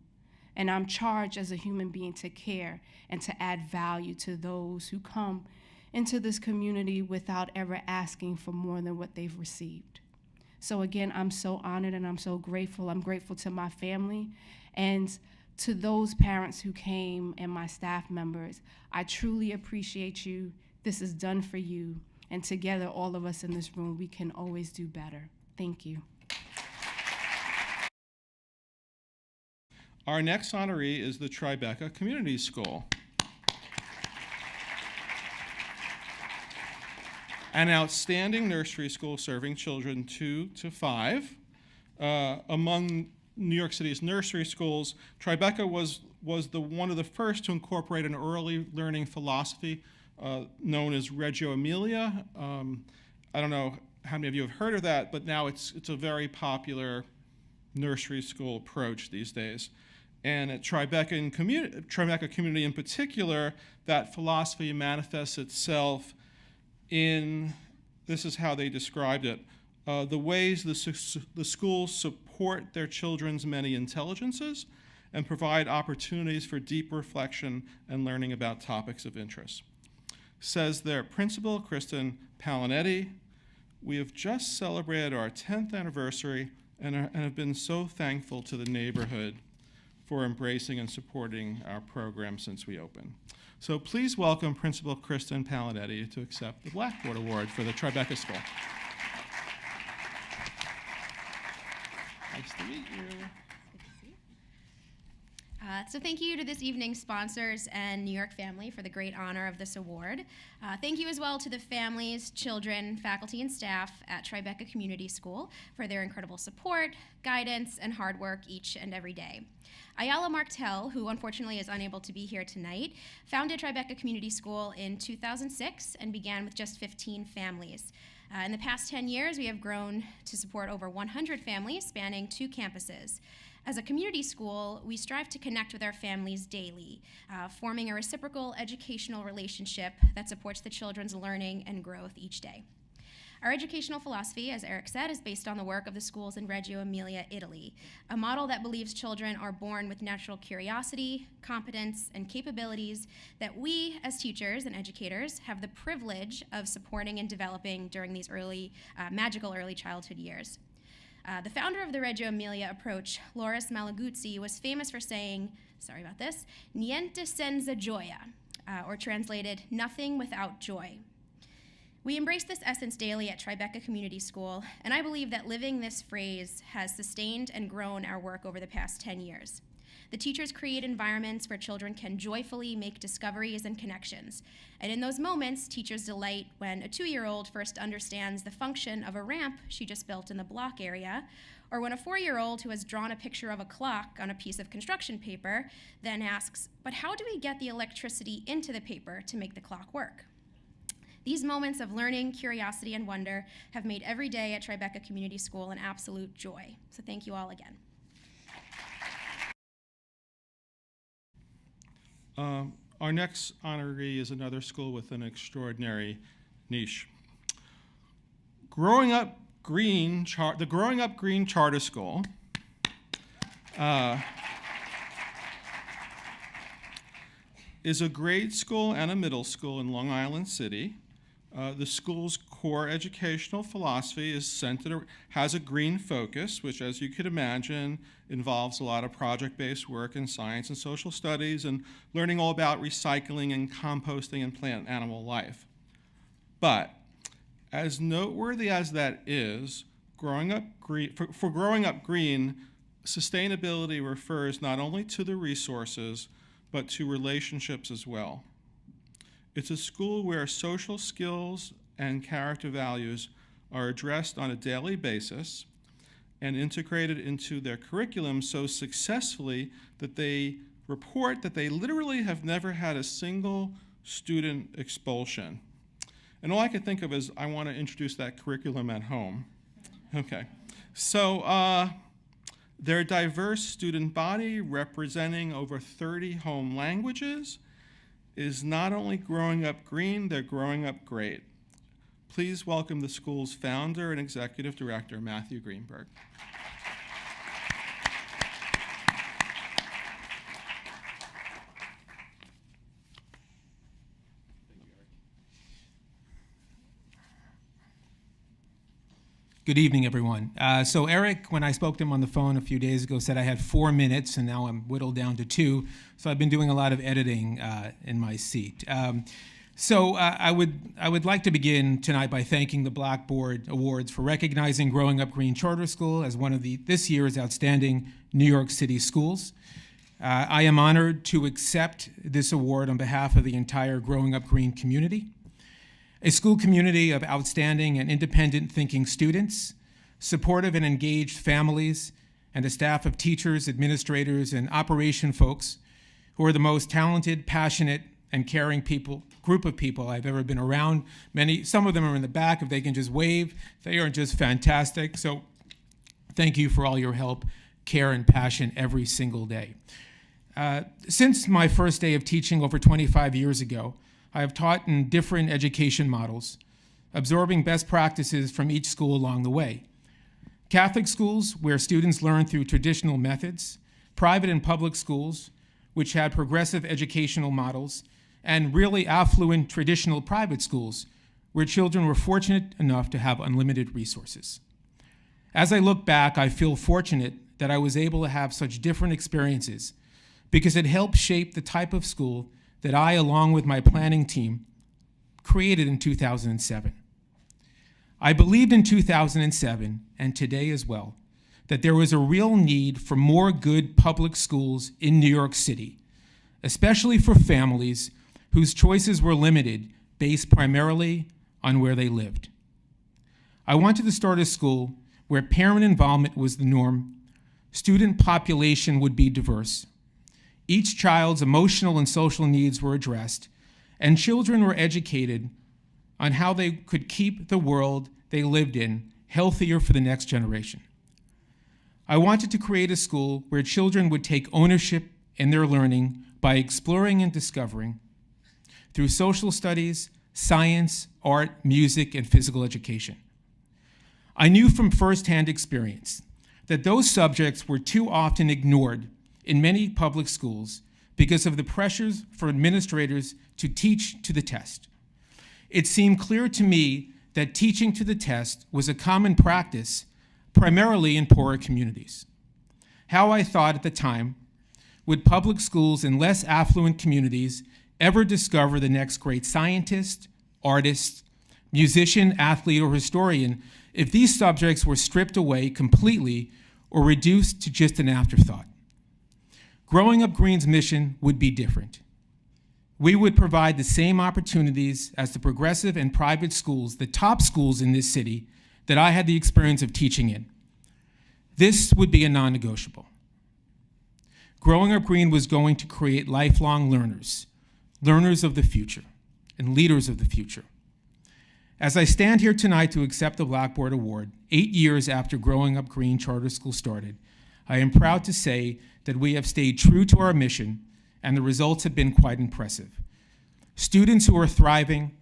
And I'm charged as a human being to care and to add value to those who come into this community without ever asking for more than what they've received. So again, I'm so honored and I'm so grateful. I'm grateful to my family and to those parents who came and my staff members. I truly appreciate you. This is done for you. And together, all of us in this room, we can always do better. Thank you. Our next honoree is the Tribeca Community School. An outstanding nursery school serving children 2 to 5. Among New York City's nursery schools, Tribeca was one of the first to incorporate an early learning philosophy known as Reggio Emilia. I don't know how many of you have heard of that, but now it's a very popular nursery school approach these days. And at Tribeca Community in particular, that philosophy manifests itself in, this is how they described it, the ways the schools support their children's many intelligences and provide opportunities for deep reflection and learning about topics of interest. Says their principal, Kristen Palinetti, we have just celebrated our 10th anniversary and have been so thankful to the neighborhood for embracing and supporting our program since we opened. So please welcome Principal Kristen Palinetti to accept the Blackboard Award for the Tribeca School. Nice to meet you. So thank you to this evening's sponsors and New York family for the great honor of this award. Thank you as well to the families, children, faculty, and staff at Tribeca Community School for their incredible support, guidance, and hard work each and every day. Ayala Martel, who unfortunately is unable to be here tonight, founded Tribeca Community School in 2006 and began with just 15 families. In the past 10 years, we have grown to support over 100 families spanning 2 campuses. As a community school, we strive to connect with our families daily, forming a reciprocal educational relationship that supports the children's learning and growth each day. Our educational philosophy, as Eric said, is based on the work of the schools in Reggio Emilia, Italy, a model that believes children are born with natural curiosity, competence, and capabilities that we, as teachers and educators, have the privilege of supporting and developing during these magical early childhood years. The founder of the Reggio Emilia approach, Loris Malaguzzi, was famous for saying, sorry about this, niente senza gioia, or translated, nothing without joy. We embrace this essence daily at Tribeca Community School, and I believe that living this phrase has sustained and grown our work over the past 10 years. The teachers create environments where children can joyfully make discoveries and connections. And in those moments, teachers delight when a 2-year-old first understands the function of a ramp she just built in the block area, or when a 4-year-old who has drawn a picture of a clock on a piece of construction paper then asks, but how do we get the electricity into the paper to make the clock work? These moments of learning, curiosity, and wonder have made every day at Tribeca Community School an absolute joy. So thank you all again. Our next honoree is another school with an extraordinary niche. The Growing Up Green Charter School is a grade school and a middle school in Long Island City. The school's core educational philosophy has a green focus, which, as you could imagine, involves a lot of project-based work in science and social studies and learning all about recycling and composting and plant and animal life. But as noteworthy as that is, for Growing Up Green, sustainability refers not only to the resources, but to relationships as well. It's a school where social skills and character values are addressed on a daily basis and integrated into their curriculum so successfully that they report that they literally have never had a single student expulsion. And all I can think of is I want to introduce that curriculum at home. Okay, so their diverse student body representing over 30 home languages is not only growing up green, they're growing up great. Please welcome the school's founder and executive director, Matthew Greenberg. Good evening, everyone. So Eric, when I spoke to him on the phone a few days ago, said I had 4 minutes, and now I'm whittled down to 2. So I've been doing a lot of editing in my seat. I would like to begin tonight by thanking the Blackboard Awards for recognizing Growing Up Green Charter School as one of this year's outstanding New York City schools. I am honored to accept this award on behalf of the entire Growing Up Green community. A school community of outstanding and independent thinking students, supportive and engaged families, and a staff of teachers, administrators, and operation folks who are the most talented, passionate, and caring group of people I've ever been around. Some of them are in the back, if they can just wave. They are just fantastic. So thank you for all your help, care, and passion every single day. Since my first day of teaching over 25 years ago, I have taught in different education models, absorbing best practices from each school along the way. Catholic schools, where students learn through traditional methods, private and public schools, which had progressive educational models, and really affluent traditional private schools, where children were fortunate enough to have unlimited resources. As I look back, I feel fortunate that I was able to have such different experiences because it helped shape the type of school that I, along with my planning team, created in 2007. I believed in 2007, and today as well, that there was a real need for more good public schools in New York City, especially for families whose choices were limited based primarily on where they lived. I wanted to start a school where parent involvement was the norm, student population would be diverse, each child's emotional and social needs were addressed, and children were educated on how they could keep the world they lived in healthier for the next generation. I wanted to create a school where children would take ownership in their learning by exploring and discovering through social studies, science, art, music, and physical education. I knew from firsthand experience that those subjects were too often ignored in many public schools because of the pressures for administrators to teach to the test. It seemed clear to me that teaching to the test was a common practice, primarily in poorer communities. How I thought at the time, would public schools in less affluent communities ever discover the next great scientist, artist, musician, athlete, or historian if these subjects were stripped away completely or reduced to just an afterthought? Growing Up Green's mission would be different. We would provide the same opportunities as the progressive and private schools, the top schools in this city, that I had the experience of teaching in. This would be a non-negotiable. Growing Up Green was going to create lifelong learners, learners of the future, and leaders of the future. As I stand here tonight to accept the Blackboard Award, 8 years after Growing Up Green Charter School started, I am proud to say that we have stayed true to our mission, and the results have been quite impressive. Students who are thriving,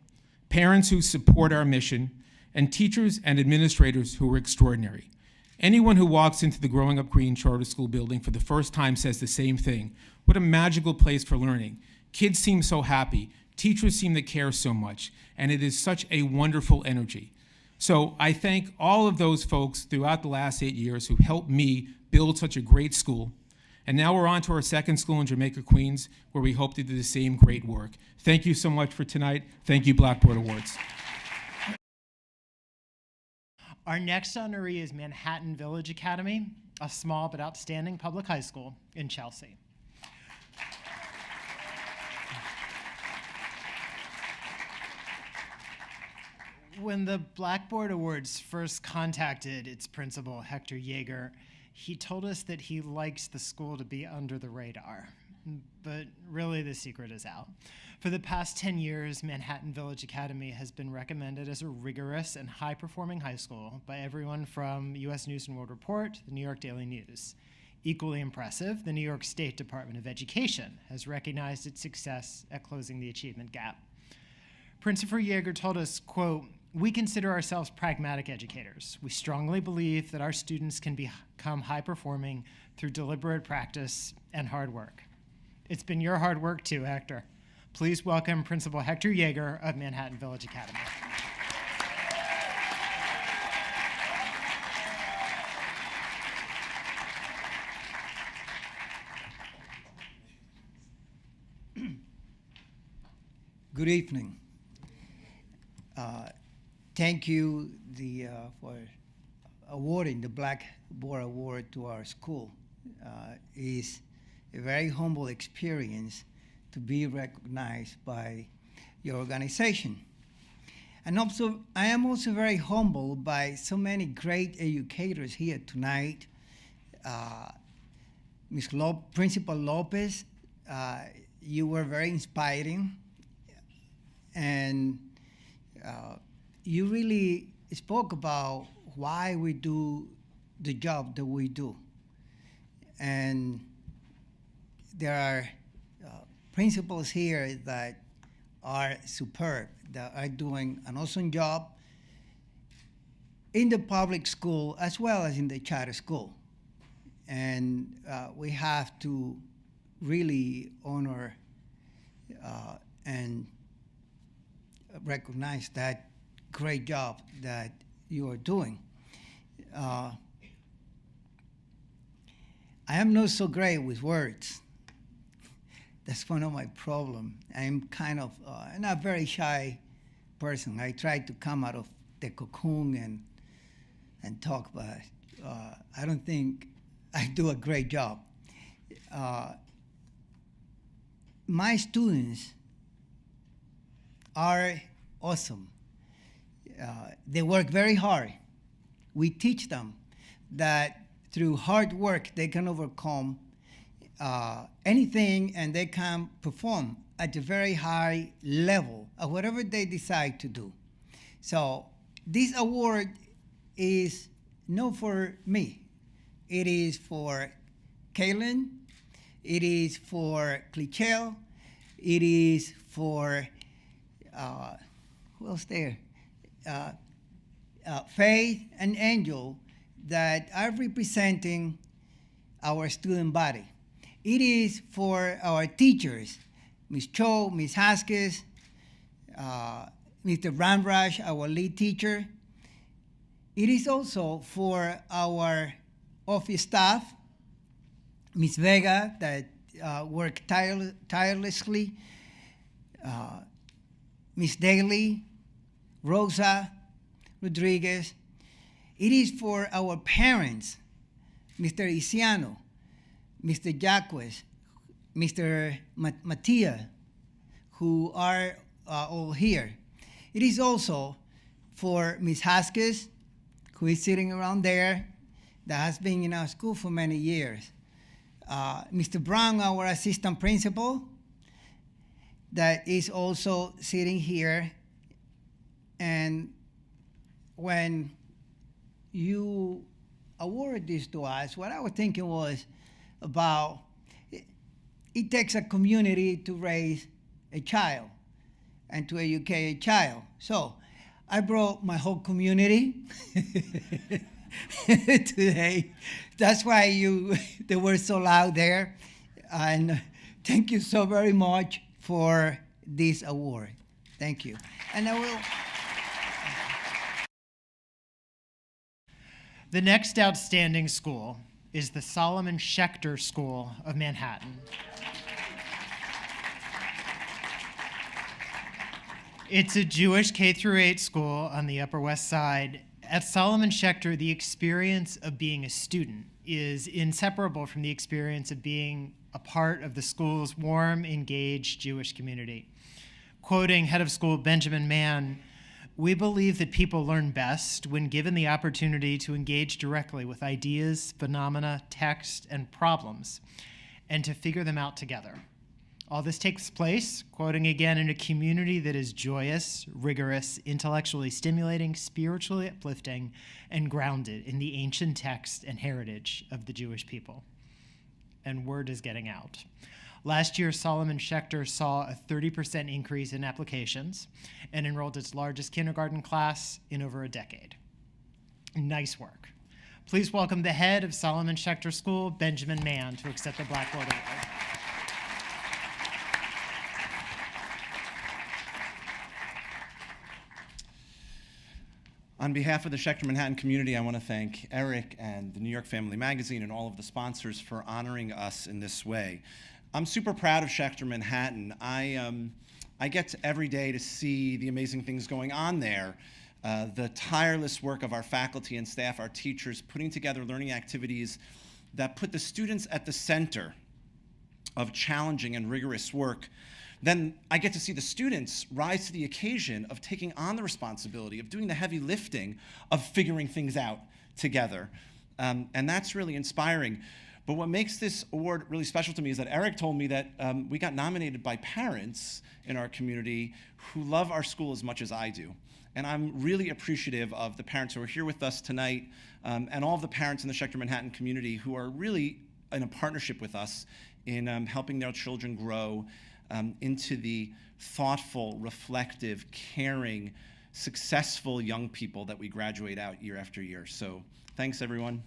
parents who support our mission, and teachers and administrators who are extraordinary. Anyone who walks into the Growing Up Green Charter School building for the first time says the same thing. What a magical place for learning. Kids seem so happy. Teachers seem to care so much. And it is such a wonderful energy. So I thank all of those folks throughout the last 8 years who helped me build such a great school. And now we're on to our second school in Jamaica, Queens, where we hope to do the same great work. Thank you so much for tonight. Thank you, Blackboard Awards. Our next honoree is Manhattan Village Academy, a small but outstanding public high school in Chelsea. When the Blackboard Awards first contacted its principal, Hector Yeager, he told us that he likes the school to be under the radar. But really, the secret is out. For the past 10 years, Manhattan Village Academy has been recommended as a rigorous and high-performing high school by everyone from U.S. News & World Report to the New York Daily News. Equally impressive, the New York State Department of Education has recognized its success at closing the achievement gap. Principal Yeager told us, quote, We consider ourselves pragmatic educators. We strongly believe that our students can become high-performing through deliberate practice and hard work. It's been your hard work too, Hector. Please welcome Principal Hector Yeager of Manhattan Village Academy. Good evening. Thank you for awarding the Blackboard Award to our school. It's a very humble experience to be recognized by your organization. And also, I am also very humbled by so many great educators here tonight. Principal Lopez, you were very inspiring. And you really spoke about why we do the job that we do. And there are principals here that are superb, that are doing an awesome job in the public school as well as in the charter school. And we have to really honor and recognize that great job that you are doing. I am not so great with words. That's one of my problems. I'm kind of not a very shy person. I try to come out of the cocoon and talk, but I don't think I do a great job. My students are awesome. They work very hard. We teach them that through hard work they can overcome anything and they can perform at a very high level of whatever they decide to do. So this award is not for me. It is for Kaylin. It is for Clichelle. It is for who else there? Faith and Angel that are representing our student body. It is for our teachers, Ms. Cho, Ms. Haskins, Mr. Ramrash, our lead teacher. It is also for our office staff, Ms. Vega, that work tirelessly, Ms. Daly, Rosa, Rodriguez. It is for our parents, Mr. Isiano, Mr. Jacques, Mr. Matia, who are all here. It is also for Ms. Haskins, who is sitting around there, that has been in our school for many years. Mr. Brown, our assistant principal, that is also sitting here. And when you awarded this to us, what I was thinking was about it takes a community to raise a child and to educate a child. So I brought my whole community today. That's why they were so loud there. And thank you so very much for this award. Thank you. And I will. The next outstanding school is the Solomon Schechter School of Manhattan. It's a Jewish K-8 school on the Upper West Side. At Solomon Schechter, the experience of being a student is inseparable from the experience of being a part of the school's warm, engaged Jewish community. Quoting head of school Benjamin Mann, "We believe that people learn best when given the opportunity to engage directly with ideas, phenomena, text, and problems, and to figure them out together. All this takes place," quoting again, "in a community that is joyous, rigorous, intellectually stimulating, spiritually uplifting, and grounded in the ancient text and heritage of the Jewish people." And word is getting out. Last year, Solomon Schechter saw a 30% increase in applications and enrolled its largest kindergarten class in over a decade. Nice work. Please welcome the head of Solomon Schechter School, Benjamin Mann, to accept the Blackboard Award. On behalf of the Schechter Manhattan community, I want to thank Eric and the New York Family Magazine and all of the sponsors for honoring us in this way. I'm super proud of Schechter Manhattan. I get every day to see the amazing things going on there. The tireless work of our faculty and staff, our teachers, putting together learning activities that put the students at the center of challenging and rigorous work. Then I get to see the students rise to the occasion of taking on the responsibility, of doing the heavy lifting, of figuring things out together. And that's really inspiring. But what makes this award really special to me is that Eric told me that we got nominated by parents in our community who love our school as much as I do. And I'm really appreciative of the parents who are here with us tonight and all of the parents in the Schechter Manhattan community who are really in a partnership with us in helping their children grow into the thoughtful, reflective, caring, successful young people that we graduate out year after year. So thanks, everyone.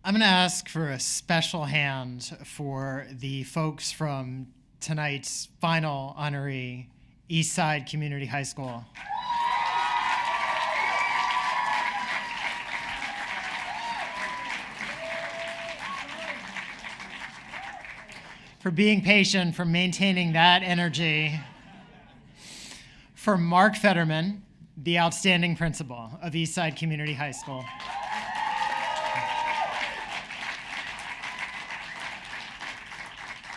I'm going to ask for a special hand for the folks from tonight's final honoree, Eastside Community High School. For being patient, for maintaining that energy. For Mark Fetterman, the outstanding principal of Eastside Community High School.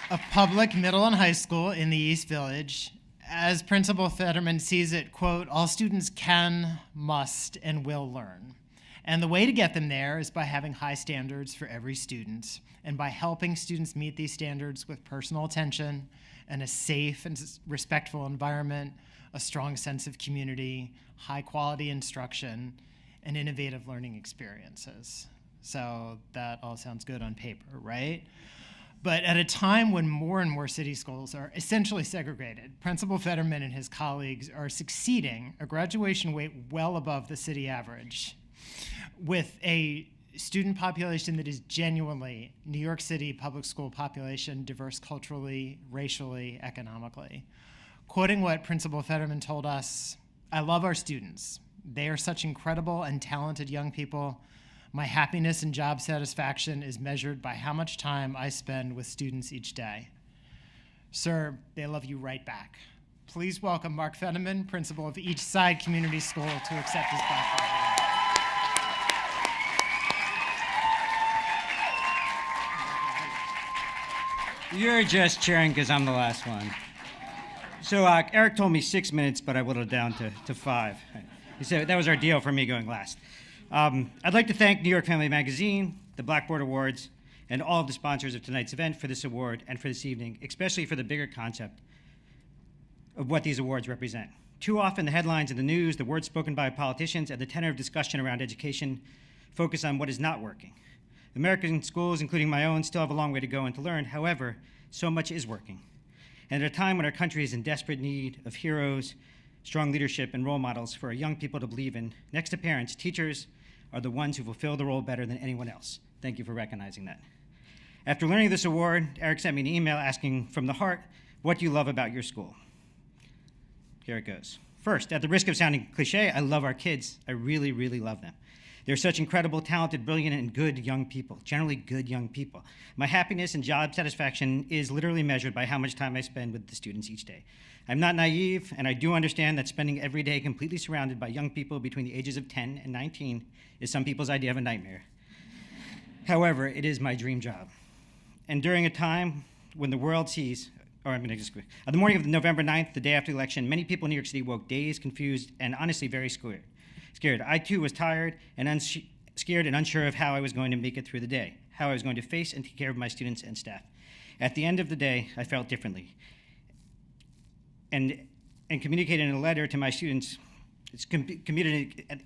A public middle and high school in the East Village. As Principal Fetterman sees it, quote, all students can, must, and will learn. And the way to get them there is by having high standards for every student and by helping students meet these standards with personal attention and a safe and respectful environment, a strong sense of community, high quality instruction, and innovative learning experiences. So that all sounds good on paper, right? But at a time when more and more city schools are essentially segregated, Principal Fetterman and his colleagues are succeeding a graduation rate well above the city average, with a student population that is genuinely New York City public school population, diverse culturally, racially, economically. Quoting what Principal Fetterman told us, I love our students. They are such incredible and talented young people. My happiness and job satisfaction is measured by how much time I spend with students each day. Sir, they love you right back. Please welcome Mark Fetterman, principal of Eastside Community School, to accept his Blackboard Award. You're just cheering because I'm the last one. So Eric told me 6 minutes, but I whittled it down to 5. He said that was our deal for me going last. I'd like to thank New York Family Magazine, the Blackboard Awards, and all of the sponsors of tonight's event for this award and for this evening, especially for the bigger concept of what these awards represent. Too often, the headlines in the news, the words spoken by politicians, and the tenor of discussion around education focus on what is not working. American schools, including my own, still have a long way to go and to learn. However, so much is working. And at a time when our country is in desperate need of heroes, strong leadership, and role models for our young people to believe in, next to parents, teachers are the ones who fulfill the role better than anyone else. Thank you for recognizing that. After learning this award, Eric sent me an email asking from the heart, what do you love about your school? Here it goes. First, at the risk of sounding cliche, I love our kids. I really, really love them. They're such incredible, talented, brilliant, and good young people, generally good young people. My happiness and job satisfaction is literally measured by how much time I spend with the students each day. I'm not naive, and I do understand that spending every day completely surrounded by young people between the ages of 10 and 19 is some people's idea of a nightmare. However, it is my dream job. And during a time when the world sees, the morning of November 9th, the day after the election, many people in New York City woke dazed, confused, and honestly very scared. I, too, was tired and scared and unsure of how I was going to make it through the day, how I was going to face and take care of my students and staff. At the end of the day, I felt differently. And communicated in a letter to my students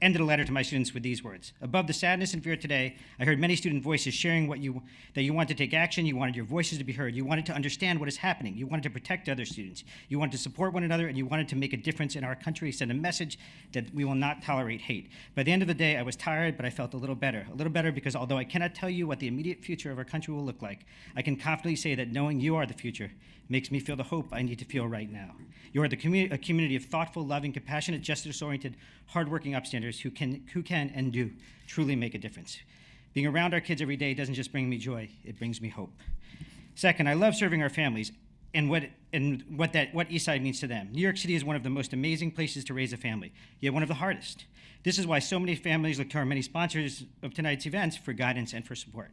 ended a letter to my students with these words. Above the sadness and fear today, I heard many student voices sharing that you want to take action, you wanted your voices to be heard, you wanted to understand what is happening, you wanted to protect other students, you wanted to support one another, and you wanted to make a difference in our country, send a message that we will not tolerate hate. By the end of the day, I was tired, but I felt a little better because although I cannot tell you what the immediate future of our country will look like, I can confidently say that knowing you are the future makes me feel the hope I need to feel right now. You are a community of thoughtful, loving, compassionate, justice-oriented, hardworking upstanders who can and do truly make a difference. Being around our kids every day doesn't just bring me joy, it brings me hope. Second, I love serving our families and what Eastside means to them. New York City is one of the most amazing places to raise a family, yet one of the hardest. This is why so many families look to our many sponsors of tonight's events for guidance and for support.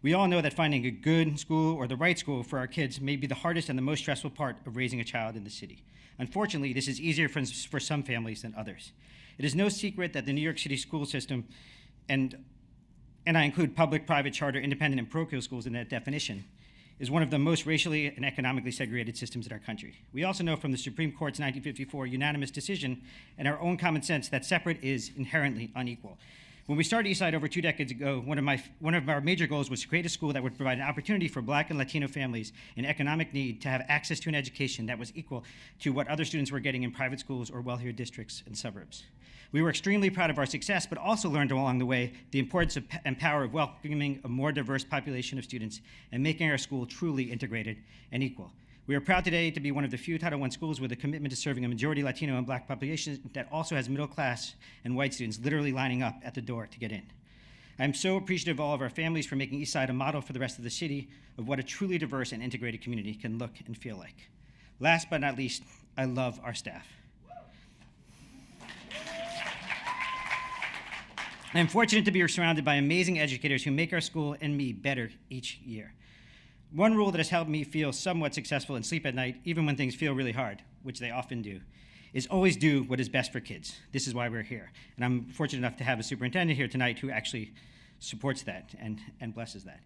We all know that finding a good school or the right school for our kids may be the hardest and the most stressful part of raising a child in the city. Unfortunately, this is easier for some families than others. It is no secret that the New York City school system, and I include public, private, charter, independent, and parochial schools in that definition, is one of the most racially and economically segregated systems in our country. We also know from the Supreme Court's 1954 unanimous decision and our own common sense that separate is inherently unequal. When we started Eastside over 2 decades ago, one of our major goals was to create a school that would provide an opportunity for Black and Latino families in economic need to have access to an education that was equal to what other students were getting in private schools or wealthier districts and suburbs. We were extremely proud of our success, but also learned along the way the importance and power of welcoming a more diverse population of students and making our school truly integrated and equal. We are proud today to be one of the few Title I schools with a commitment to serving a majority Latino and Black population that also has middle class and white students literally lining up at the door to get in. I am so appreciative of all of our families for making Eastside a model for the rest of the city of what a truly diverse and integrated community can look and feel like. Last but not least, I love our staff. I am fortunate to be surrounded by amazing educators who make our school and me better each year. One rule that has helped me feel somewhat successful and sleep at night, even when things feel really hard, which they often do, is always do what is best for kids. This is why we're here. And I'm fortunate enough to have a superintendent here tonight who actually supports that and blesses that.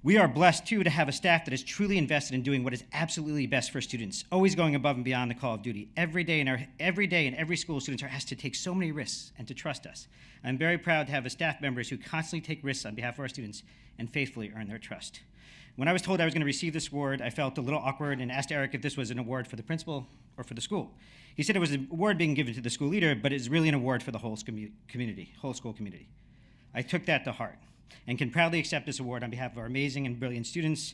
We are blessed, too, to have a staff that is truly invested in doing what is absolutely best for students, always going above and beyond the call of duty. Every day in every school, students are asked to take so many risks and to trust us. I'm very proud to have staff members who constantly take risks on behalf of our students and faithfully earn their trust. When I was told I was going to receive this award, I felt a little awkward and asked Eric if this was an award for the principal or for the school. He said it was an award being given to the school leader, but it's really an award for the whole school community. I took that to heart and can proudly accept this award on behalf of our amazing and brilliant students,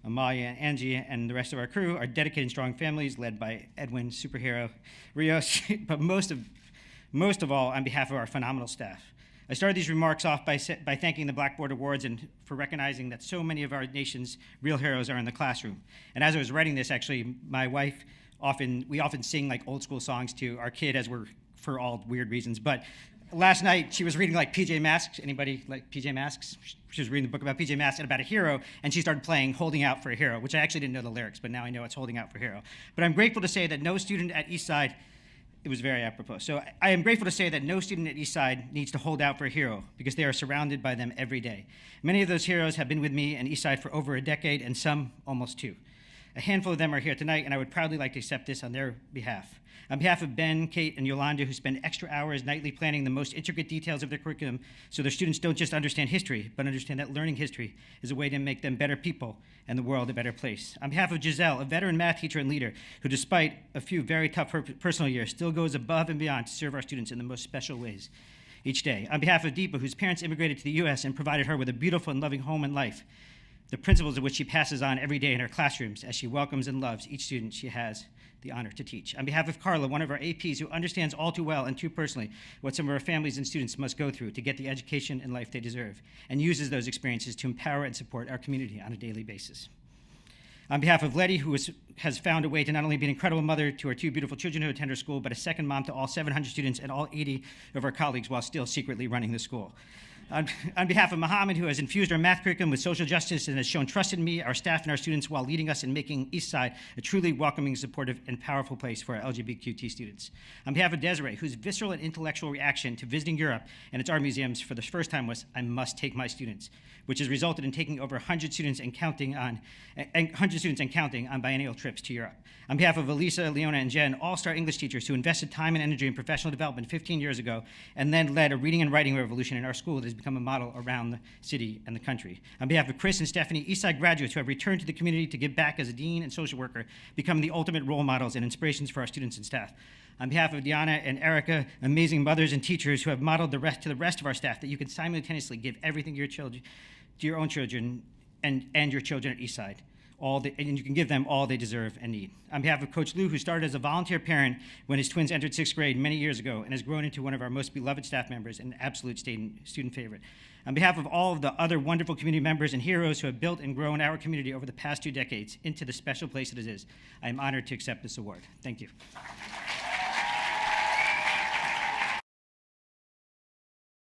Amalia, Angie, and the rest of our crew, our dedicated and strong families led by Edwin, superhero, Rios, but most of all, on behalf of our phenomenal staff. I started these remarks off by thanking the Blackboard Awards and for recognizing that so many of our nation's real heroes are in the classroom. And as I was writing this, actually, my wife, we often sing like old school songs to our kid for all weird reasons. But last night, she was reading like PJ Masks. Anybody like PJ Masks? She was reading the book about PJ Masks and about a hero, and she started playing Holding Out for a Hero, which I actually didn't know the lyrics, but now I know it's Holding Out for a Hero. But I'm grateful to say that no student at Eastside, it was very apropos. So I am grateful to say that no student at Eastside needs to hold out for a hero because they are surrounded by them every day. Many of those heroes have been with me and Eastside for over a decade and some almost 2. A handful of them are here tonight, and I would proudly like to accept this on their behalf. On behalf of Ben, Kate, and Yolanda, who spend extra hours nightly planning the most intricate details of their curriculum so their students don't just understand history, but understand that learning history is a way to make them better people and the world a better place. On behalf of Giselle, a veteran math teacher and leader who, despite a few very tough personal years, still goes above and beyond to serve our students in the most special ways each day. On behalf of Deepa, whose parents immigrated to the U.S. and provided her with a beautiful and loving home and life, the principles of which she passes on every day in her classrooms as she welcomes and loves each student she has the honor to teach. On behalf of Carla, one of our APs who understands all too well and too personally what some of our families and students must go through to get the education and life they deserve, and uses those experiences to empower and support our community on a daily basis. On behalf of Letty, who has found a way to not only be an incredible mother to our 2 beautiful children who attend her school, but a second mom to all 700 students and all 80 of our colleagues while still secretly running the school. On behalf of Mohammed, who has infused our math curriculum with social justice and has shown trust in me, our staff, and our students while leading us in making Eastside a truly welcoming, supportive, and powerful place for our LGBTQT students. On behalf of Desiree, whose visceral and intellectual reaction to visiting Europe and its art museums for the first time was, "I must take my students," which has resulted in taking over 100 students and counting on biennial trips to Europe. On behalf of Elisa, Leona, and Jen, all-star English teachers who invested time and energy in professional development 15 years ago and then led a reading and writing revolution in our school that has become a model around the city and the country. On behalf of Chris and Stephanie, Eastside graduates who have returned to the community to give back as a dean and social worker, becoming the ultimate role models and inspirations for our students and staff. On behalf of Diana and Erica, amazing mothers and teachers who have modeled to the rest of our staff that you can simultaneously give everything to your own children and your children at Eastside. And you can give them all they deserve and need. On behalf of Coach Lou, who started as a volunteer parent when his twins entered 6th grade many years ago and has grown into one of our most beloved staff members and an absolute student favorite. On behalf of all of the other wonderful community members and heroes who have built and grown our community over the past 2 decades into the special place that it is, I am honored to accept this award. Thank you.